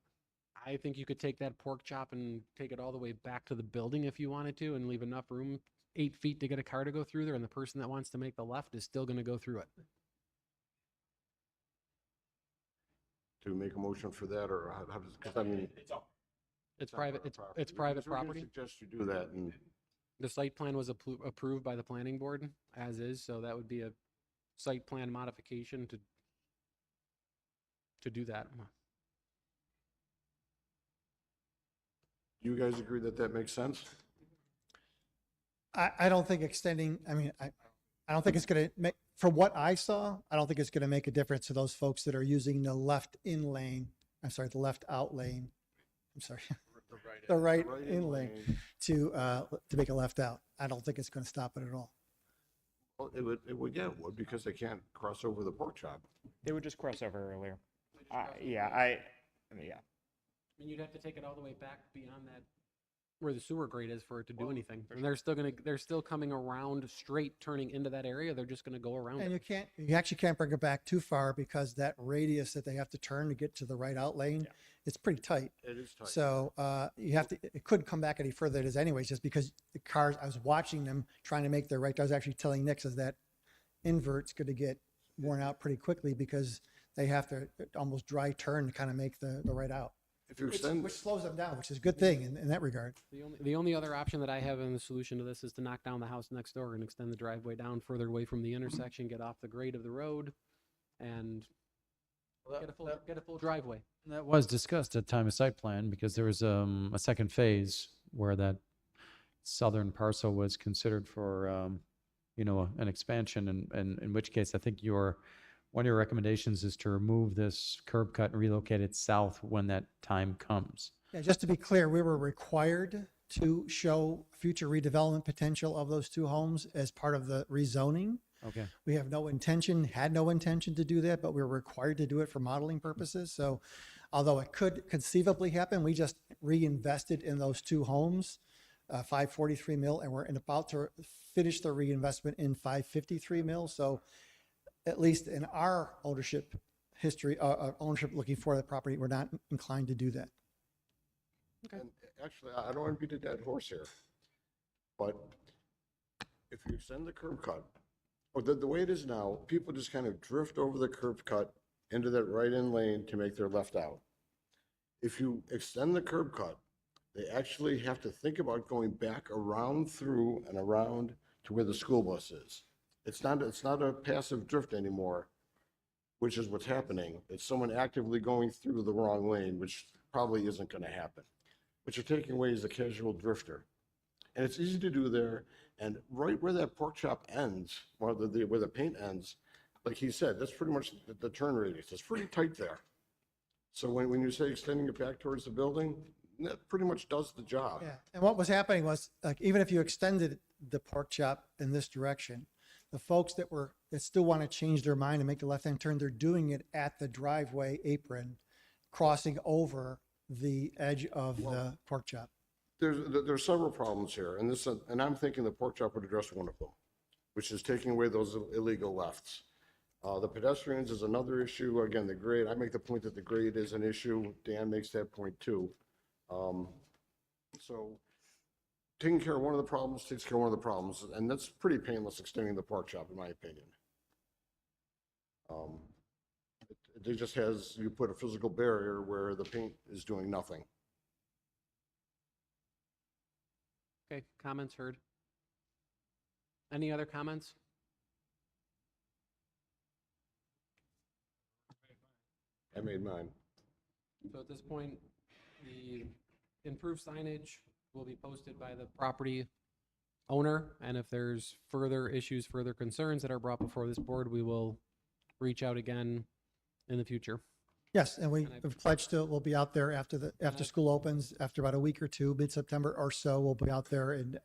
I think you could take that pork chop and take it all the way back to the building if you wanted to and leave enough room, 8 feet to get a car to go through there, and the person that wants to make the left is still going to go through it. To make a motion for that, or how does, because I mean. It's private, it's private property. We can suggest you do that, and The site plan was approved by the planning board as is, so that would be a site plan modification to do that. you guys agree that that makes sense? I don't think extending, I don't think it's going to make, from what I saw, I don't think it's going to make a difference to those folks that are using the left in lane. I'm sorry, the left out lane. I'm sorry. The right in lane to make a left out. I don't think it's going to stop it at all. Well, it would, because they can't cross over the pork chop. They would just cross over earlier. Yeah, I mean, yeah. I mean, you'd have to take it all the way back beyond that, where the sewer grate is for it to do anything. And they're still coming around straight, turning into that area. They're just gonna go around And it. you actually can't bring it back too far because that radius that they have to turn to get to the right out lane, it's pretty tight. It is tight. So it couldn't come back any further than it is anyways, just because the cars, I was watching them trying to make their right. I was actually telling Nick says that invert's going to get worn out pretty quickly because they have to almost dry turn to kind of make the right out. If you extend, Which slows them down, which is a good thing in that regard. The only other option that I have in the solution to this is to knock down the house next door and extend the driveway down further away from the intersection, get off the grade of the road, and Get a full driveway. That was discussed at time of site plan because there was a second phase where that southern parcel was considered for, an expansion, and in which case I think one of your recommendations is to remove this curb cut and relocate it south when that time comes. Yeah, just to be clear, we were required to show future redevelopment potential of those two homes as part of the rezoning. Okay. We have had no intention to do that, but we were required to do it for modeling purposes. So although it could conceivably happen, we just reinvested in those two homes, 543 mil, and we're about to finish the reinvestment in 553 mil. So at least in our ownership history, ownership looking for the property, we're not inclined to do that. And actually, I don't want to beat a dead horse here, but if you extend the curb cut, or the way it is now, people just kind of drift over the curb cut into that right-in lane to make their left out. If you extend the curb cut, they actually have to think about going back around through and around to where the school bus is. It's not a passive drift anymore, which is what's happening. It's someone actively going through the wrong lane, which probably isn't going to happen. What you're taking away is a casual drifter. And it's easy to do there. And right where that pork chop ends, or where the paint ends, like he said, that's pretty much the turn radius. It's pretty tight there. So when you say extending it back towards the building, that pretty much does the job. Yeah, and what was happening was, like, even if you extended the pork chop in this direction, the folks that still want to change their mind and make the left-hand turn, they're doing it at the driveway apron, crossing over the edge of the pork chop. There's several problems here, and I'm thinking the pork chop would address one of them, which is taking away those illegal lefts. The pedestrians is another issue. Again, the grade, I make the point that the grade is an issue. Dan makes that point too. So taking care of one of the problems takes care of one of the problems, and that's pretty painless extending the pork chop, in my opinion. It just has, you put a physical barrier where the paint is doing nothing. Okay, comments heard. Any other comments? I made mine. So at this point, the improved signage will be posted by the property owner, and if there's further issues, further concerns that are brought before this board, we will reach out again in the future. Yes, and we have pledged to, we'll be out there after school opens, after about a week or two, mid-September or so, we'll be out there and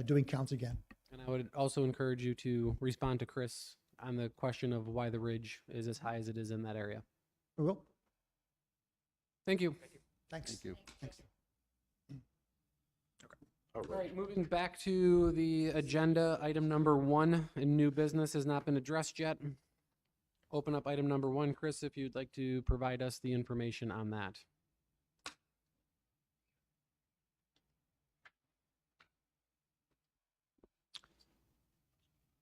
doing counts again. And I would also encourage you to respond to Chris on the question of why the ridge is as high as it is in that area. We will. Thank you. Thanks. Thank you. Thanks. All right, moving back to the agenda, item number 1 in new business has not been addressed yet. Open up item number 1. Chris, if you'd like to provide us the information on that.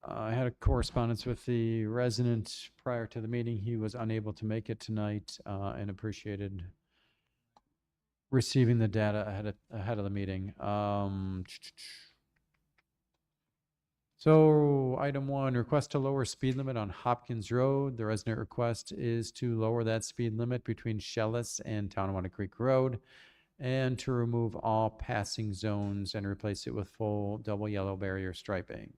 I had a correspondence with the resident prior to the meeting. He was unable to make it tonight and appreciated receiving the data ahead of the meeting. So item 1, request to lower speed limit on Hopkins Road. The resident request is to lower that speed limit between Shellis and Tonawanda Creek Road and to remove all passing zones and replace it with full double yellow barrier striping.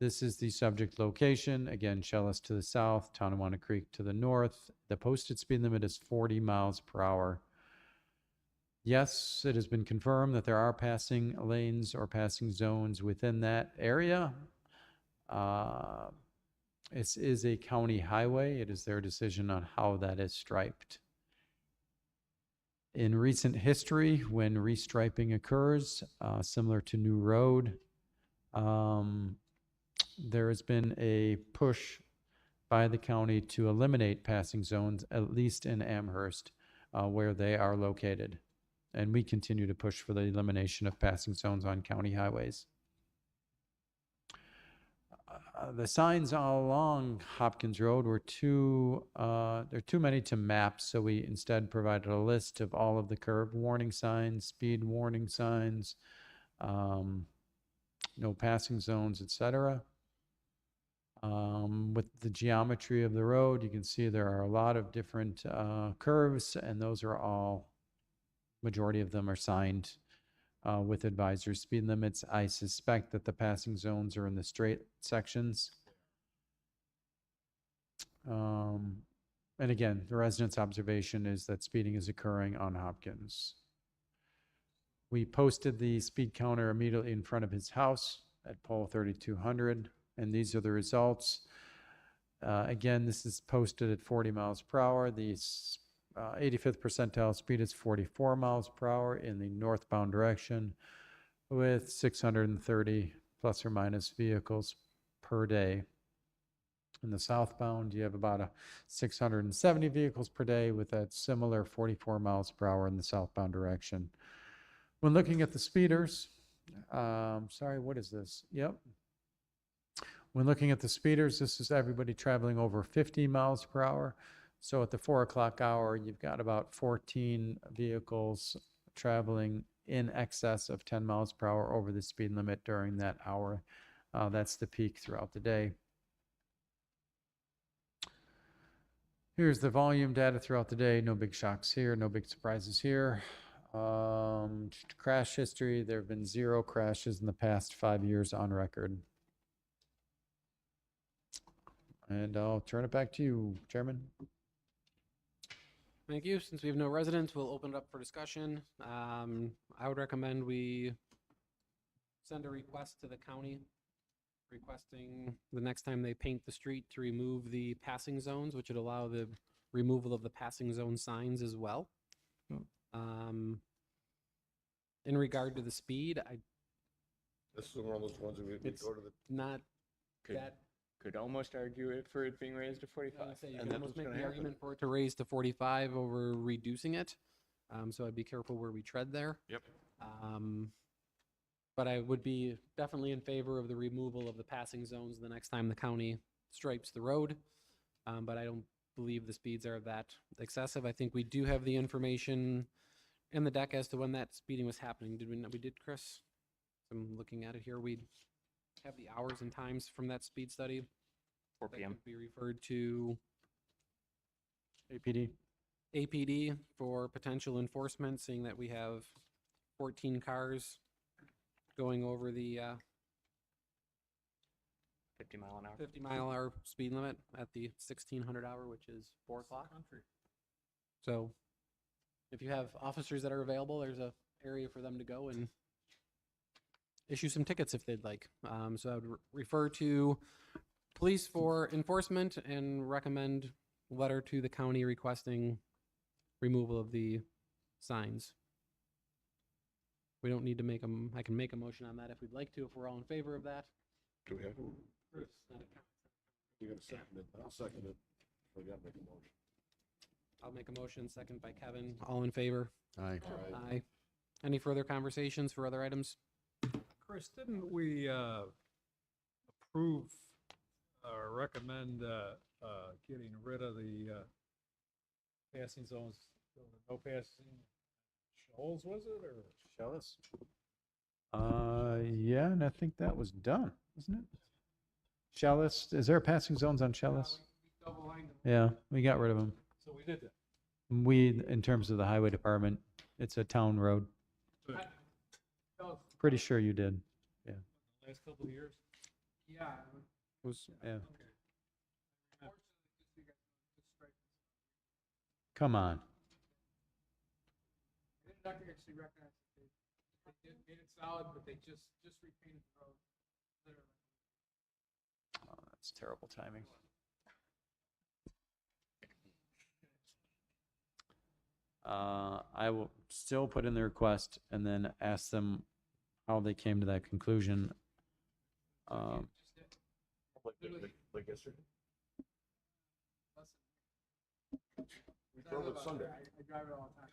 This is the subject location. Again, Shellis to the south, Tonawanda Creek to the north. The posted speed limit is 40 miles per hour. Yes, it has been confirmed that there are passing lanes or passing zones within that area. This is a county highway. It is their decision on how that is striped. In recent history, when restriping occurs, similar to New Road, there has been a push by the county to eliminate passing zones, at least in Amherst, where they are located. And we continue to push for the elimination of passing zones on county highways. The signs all along Hopkins Road were there are too many to map, so we instead provided a list of all of the curb warning signs, speed warning signs, no passing zones, etc. With the geometry of the road, you can see there are a lot of different curves, and those are all, majority of them are signed with advisory speed limits. I suspect that the passing zones are in the straight sections. And again, the resident's observation is that speeding is occurring on Hopkins. We posted the speed counter immediately in front of his house at pole 3200, and these are the results. Again, this is posted at 40 miles per hour. The 85th percentile speed is 44 miles per hour in the northbound direction with 630 plus or minus vehicles per day. In the southbound, you have about 670 vehicles per day with that similar 44 miles per hour in the southbound direction. When looking at the speeders, sorry, what is this? Yep. When looking at the speeders, this is everybody traveling over 50 miles per hour. So at the 4 o'clock hour, you've got about 14 vehicles traveling in excess of 10 miles per hour over the speed limit during that hour. That's the peak throughout the day. Here's the volume data throughout the day. No big shocks here, no big surprises here. Crash history, there have been 0 crashes in the past 5 years on record. And I'll turn it back to you, Chairman. Thank you. Since we have no residents, we'll open it up for discussion. I would recommend we send a request to the county requesting the next time they paint the street to remove the passing zones, which would allow the removal of the passing zone signs as well. In regard to the speed, This is one of those ones that we it's go to the. not Could, that. could almost argue it for it being raised to 45. You And can that's almost what's make gonna the happen. argument for it to raise to 45 over reducing it. So I'd be careful where we tread there. Yep. But I would be definitely in favor of the removal of the passing zones the next time the county stripes the road. But I don't believe the speeds are that excessive. I think we do have the information in the deck as to when that speeding was happening. Did we not? We did, Chris? I'm looking at it here. We have the hours and times from that speed study. 4 That p.m. could be referred to APD. APD for potential enforcement, seeing that we have 14 cars going over the 50 mile an hour. 50 mile an hour speed limit at the 1600 hour, which is 4 o'clock. So if you have officers that are available, there's a area for them to go and issue some tickets if they'd like. So I would refer to police for enforcement and recommend letter to the county requesting removal of the signs. We don't need to make them, I can make a motion on that if we'd like to, if we're all in favor of that. Do we have? You gotta second it. I'll second it. We gotta make a motion. I'll make a motion, second by Kevin. All in favor? Aye. Aye. Any further conversations for other items? Chris, didn't we approve or recommend getting rid of the passing zones, no passing shoals, was it, or Shellis? Yeah, and I think that was done, wasn't it? Shellis, is there passing zones on Shellis? Yeah, we got rid of them. So we did that. We, in terms of the highway department, it's a town road. Pretty sure you did. Yeah. Last couple of years? Yeah. Yeah. Come on. They didn't actually recognize it. They made it solid, but they just repainted the road. Literally. Oh, that's terrible timing. I will still put in the request and then ask them how they came to that conclusion. Like yesterday. We drove it Sunday. I drive it all the time.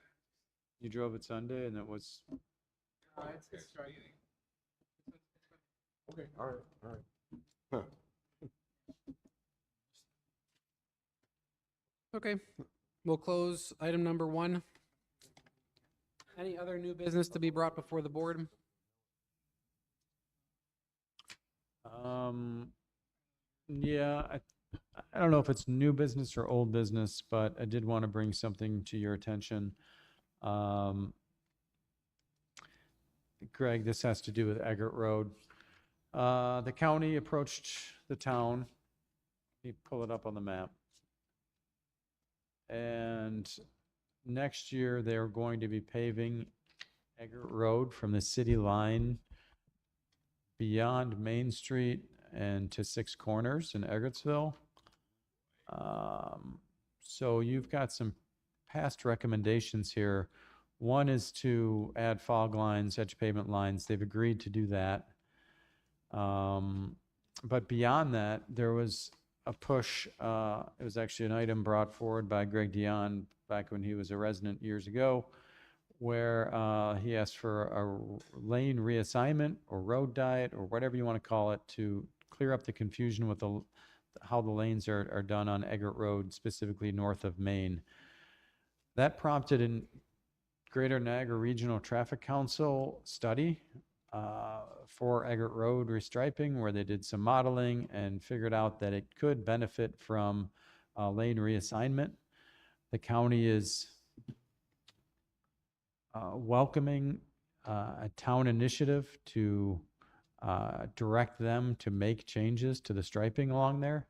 You drove it Sunday and it was, It's striking. Okay, all right. Huh. Okay, we'll close item number 1. Any other new business to be brought before the board? Yeah, I don't know if it's new business or old business, but I did want to bring something to your attention. Greg, this has to do with Eggert Road. The county approached the town. Let me pull it up on the map. And next year, they're going to be paving Eggert Road from the city line beyond Main Street and to Six Corners in Eggertsville. So you've got some past recommendations here. One is to add fog lines, edge pavement lines. They've agreed to do that. But beyond that, there was a push. It was actually an item brought forward by Greg Dion back when he was a resident years ago, where he asked for a lane reassignment or road diet or whatever you want to call it to clear up the confusion with how the lanes are done on Eggert Road, specifically north of Main. That prompted a Greater Niagara Regional Traffic Council study for Eggert Road restriping, where they did some modeling and figured out that it could benefit from lane reassignment. The county is welcoming a town initiative to direct them to make changes to the striping along there.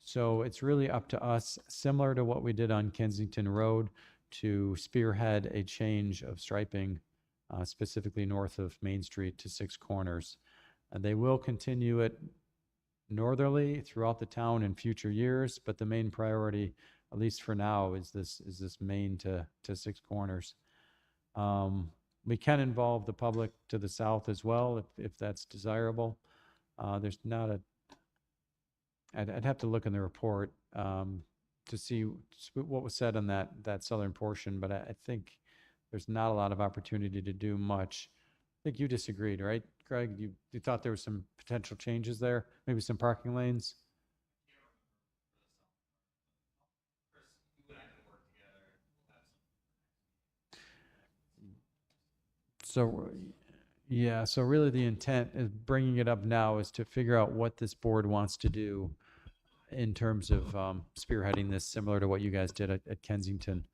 So it's really up to us, similar to what we did on Kensington Road, to spearhead a change of striping, specifically north of Main Street to Six Corners. They will continue it northerly throughout the town in future years, but the main priority, at least for now, is this Main to Six Corners. We can involve the public to the south as well, if that's desirable. There's not I'd have to look in the report to see what was said on that southern portion, but I think there's not a lot of opportunity to do much. I think you disagreed, right, Greg? You thought there was some potential changes there, maybe some parking lanes? So, yeah, so really the intent is bringing it up now is to figure out what this board wants to do in terms of spearheading this, similar to what you guys did at Kensington.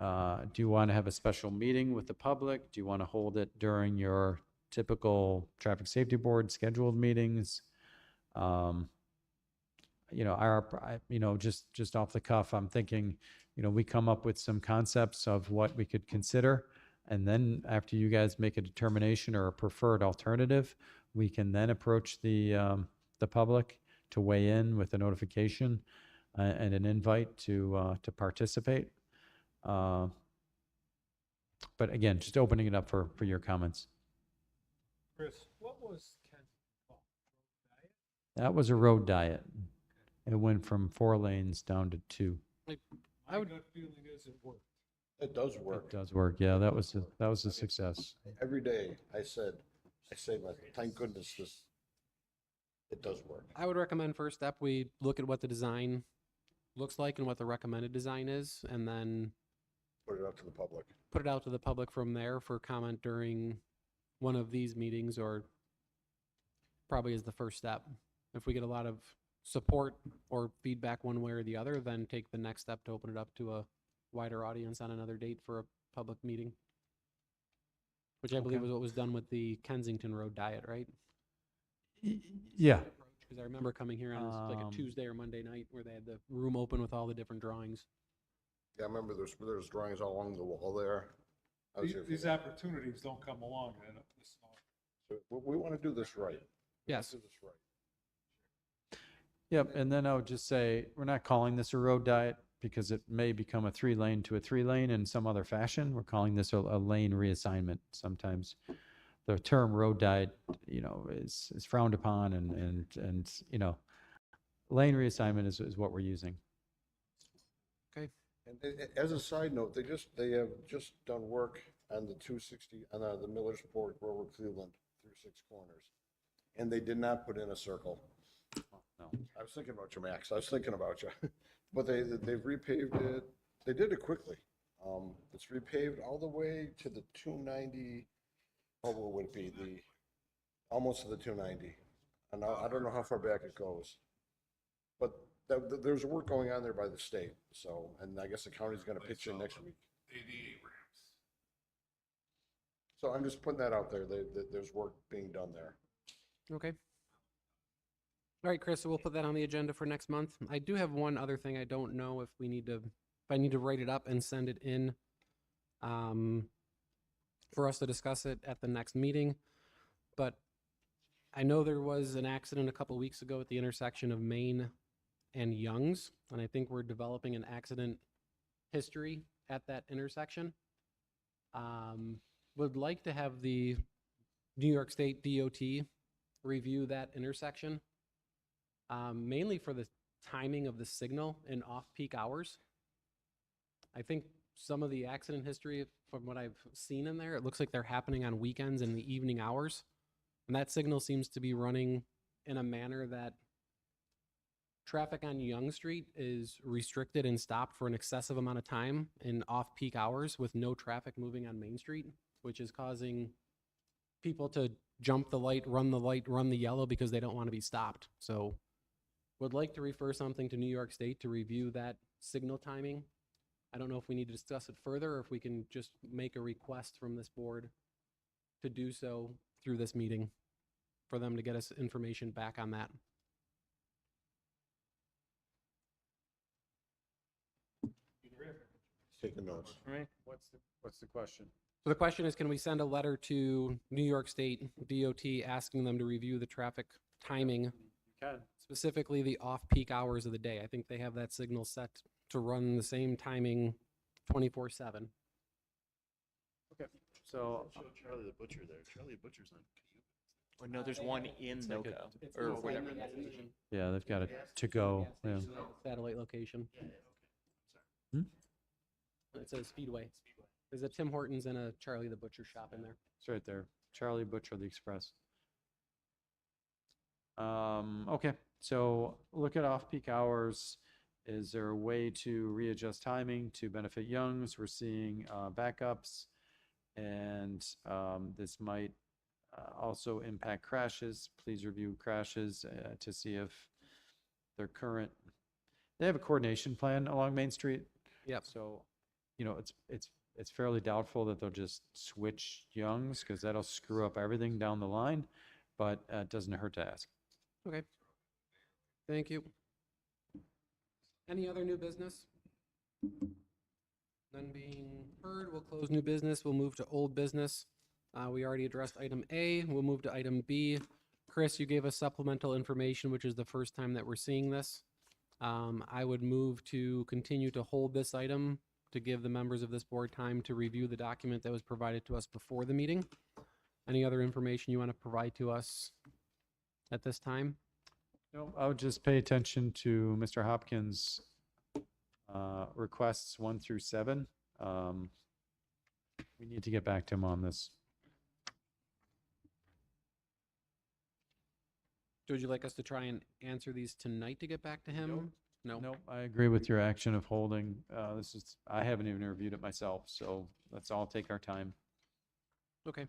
Do you want to have a special meeting with the public? Do you want to hold it during your typical traffic safety board scheduled meetings? Just off the cuff, I'm thinking, we come up with some concepts of what we could consider. And then after you guys make a determination or a preferred alternative, we can then approach the public to weigh in with a notification and an invite to participate. But again, just opening it up for your comments. Chris, what was Kensington called? That was a road diet. It went from 4 lanes down to 2. My gut feeling is it worked. It does work. It does work. Yeah, that was a success. Every day I say, thank goodness it does work. I would recommend first step, we look at what the design looks like and what the recommended design is, and then Put it out to the public. put it out to the public from there for comment during one of these meetings, or probably as the first step. If we get a lot of support or feedback one way or the other, then take the next step to open it up to a wider audience on another date for a public meeting, which I believe was what was done with the Kensington Road diet, right? Yeah. Because I remember coming here on like a Tuesday or Monday night where they had the room open with all the different drawings. Yeah, I remember there's drawings all along the wall there. I was here for These that. opportunities don't come along. So we want to do this right. Yes. Do this right. Yep, and then I would just say, we're not calling this a road diet because it may become a 3-lane to a 3-lane in some other fashion. We're calling this a lane reassignment. Sometimes the term road diet, is frowned upon, and lane reassignment is what we're using. Okay. And as a side note, they have just done work on the 260 on the Millersport Grover Cleveland through Six Corners, and they did not put in a circle. No. I was thinking about you, Max. I was thinking about you. But they've repaved it. They did it quickly. It's repaved all the way to the 290. What would it be? Almost to the 290. And I don't know how far back it goes. But there's work going on there by the state, so, and I guess the county's gonna pitch in next week. They need ramps. So I'm just putting that out there, that there's work being done there. Okay. All right, Chris, so we'll put that on the agenda for next month. I do have one other thing. I don't know if I need to write it up and send it in for us to discuss it at the next meeting. But I know there was an accident a couple weeks ago at the intersection of Main and Youngs, and I think we're developing an accident history at that intersection. Would like to have the New York State DOT review that intersection, mainly for the timing of the signal in off-peak hours. I think some of the accident history, from what I've seen in there, it looks like they're happening on weekends in the evening hours. And that signal seems to be running in a manner that traffic on Young Street is restricted and stopped for an excessive amount of time in off-peak hours with no traffic moving on Main Street, which is causing people to jump the light, run the yellow because they don't want to be stopped. So would like to refer something to New York State to review that signal timing. I don't know if we need to discuss it further or if we can just make a request from this board to do so through this meeting for them to get us information back on that. Taking notes. What's the question? So the question is, can we send a letter to New York State DOT asking them to review the traffic timing, specifically the off-peak hours of the day? I think they have that signal set to run the same timing 24/7. Okay, so Charlie the Butcher there. Charlie the Butcher's on. Or no, there's one in NoCo, or whatever. yeah, they've got it to go. Yeah. Satellite location. Hmm? It says Speedway. There's a Tim Hortons and a Charlie the Butcher shop in there. It's right there. Charlie Butcher, the Express. Okay, so look at off-peak hours. Is there a way to readjust timing to benefit Youngs? We're seeing backups, and this might also impact crashes. Please review crashes to see if their current. They have a coordination plan along Main Street. Yep. So, it's fairly doubtful that they'll just switch Youngs because that'll screw up everything down the line, but it doesn't hurt to ask. Okay. Thank you. Any other new business? None being heard, we'll close new business. We'll move to old business. We already addressed item A. We'll move to item B. Chris, you gave us supplemental information, which is the first time that we're seeing this. I would move to continue to hold this item to give the members of this board time to review the document that was provided to us before the meeting. Any other information you want to provide to us at this time? No, I would just pay attention to Mr. Hopkins' requests 1 through 7. We need to get back to him on this. Would you like us to try and answer these tonight to get back to him? No. Nope, I agree with your action of holding. I haven't even reviewed it myself, so let's all take our time. Okay.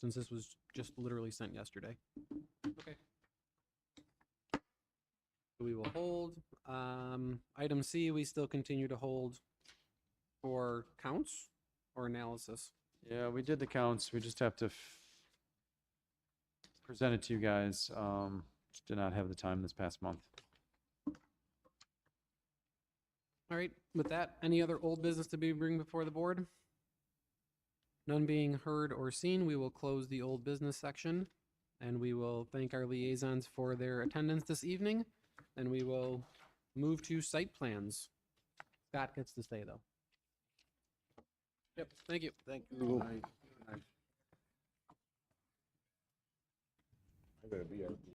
Since this was just literally sent yesterday. Okay. So we will hold. Item C, we still continue to hold for counts or analysis. Yeah, we did the counts. We just have to present it to you guys. Just did not have the time this past month. All right, with that, any other old business to be bring before the board? None being heard or seen, we will close the old business section, and we will thank our liaisons for their attendance this evening, and we will move to site plans. Scott gets to stay, though. Yep, thank you. Thank you.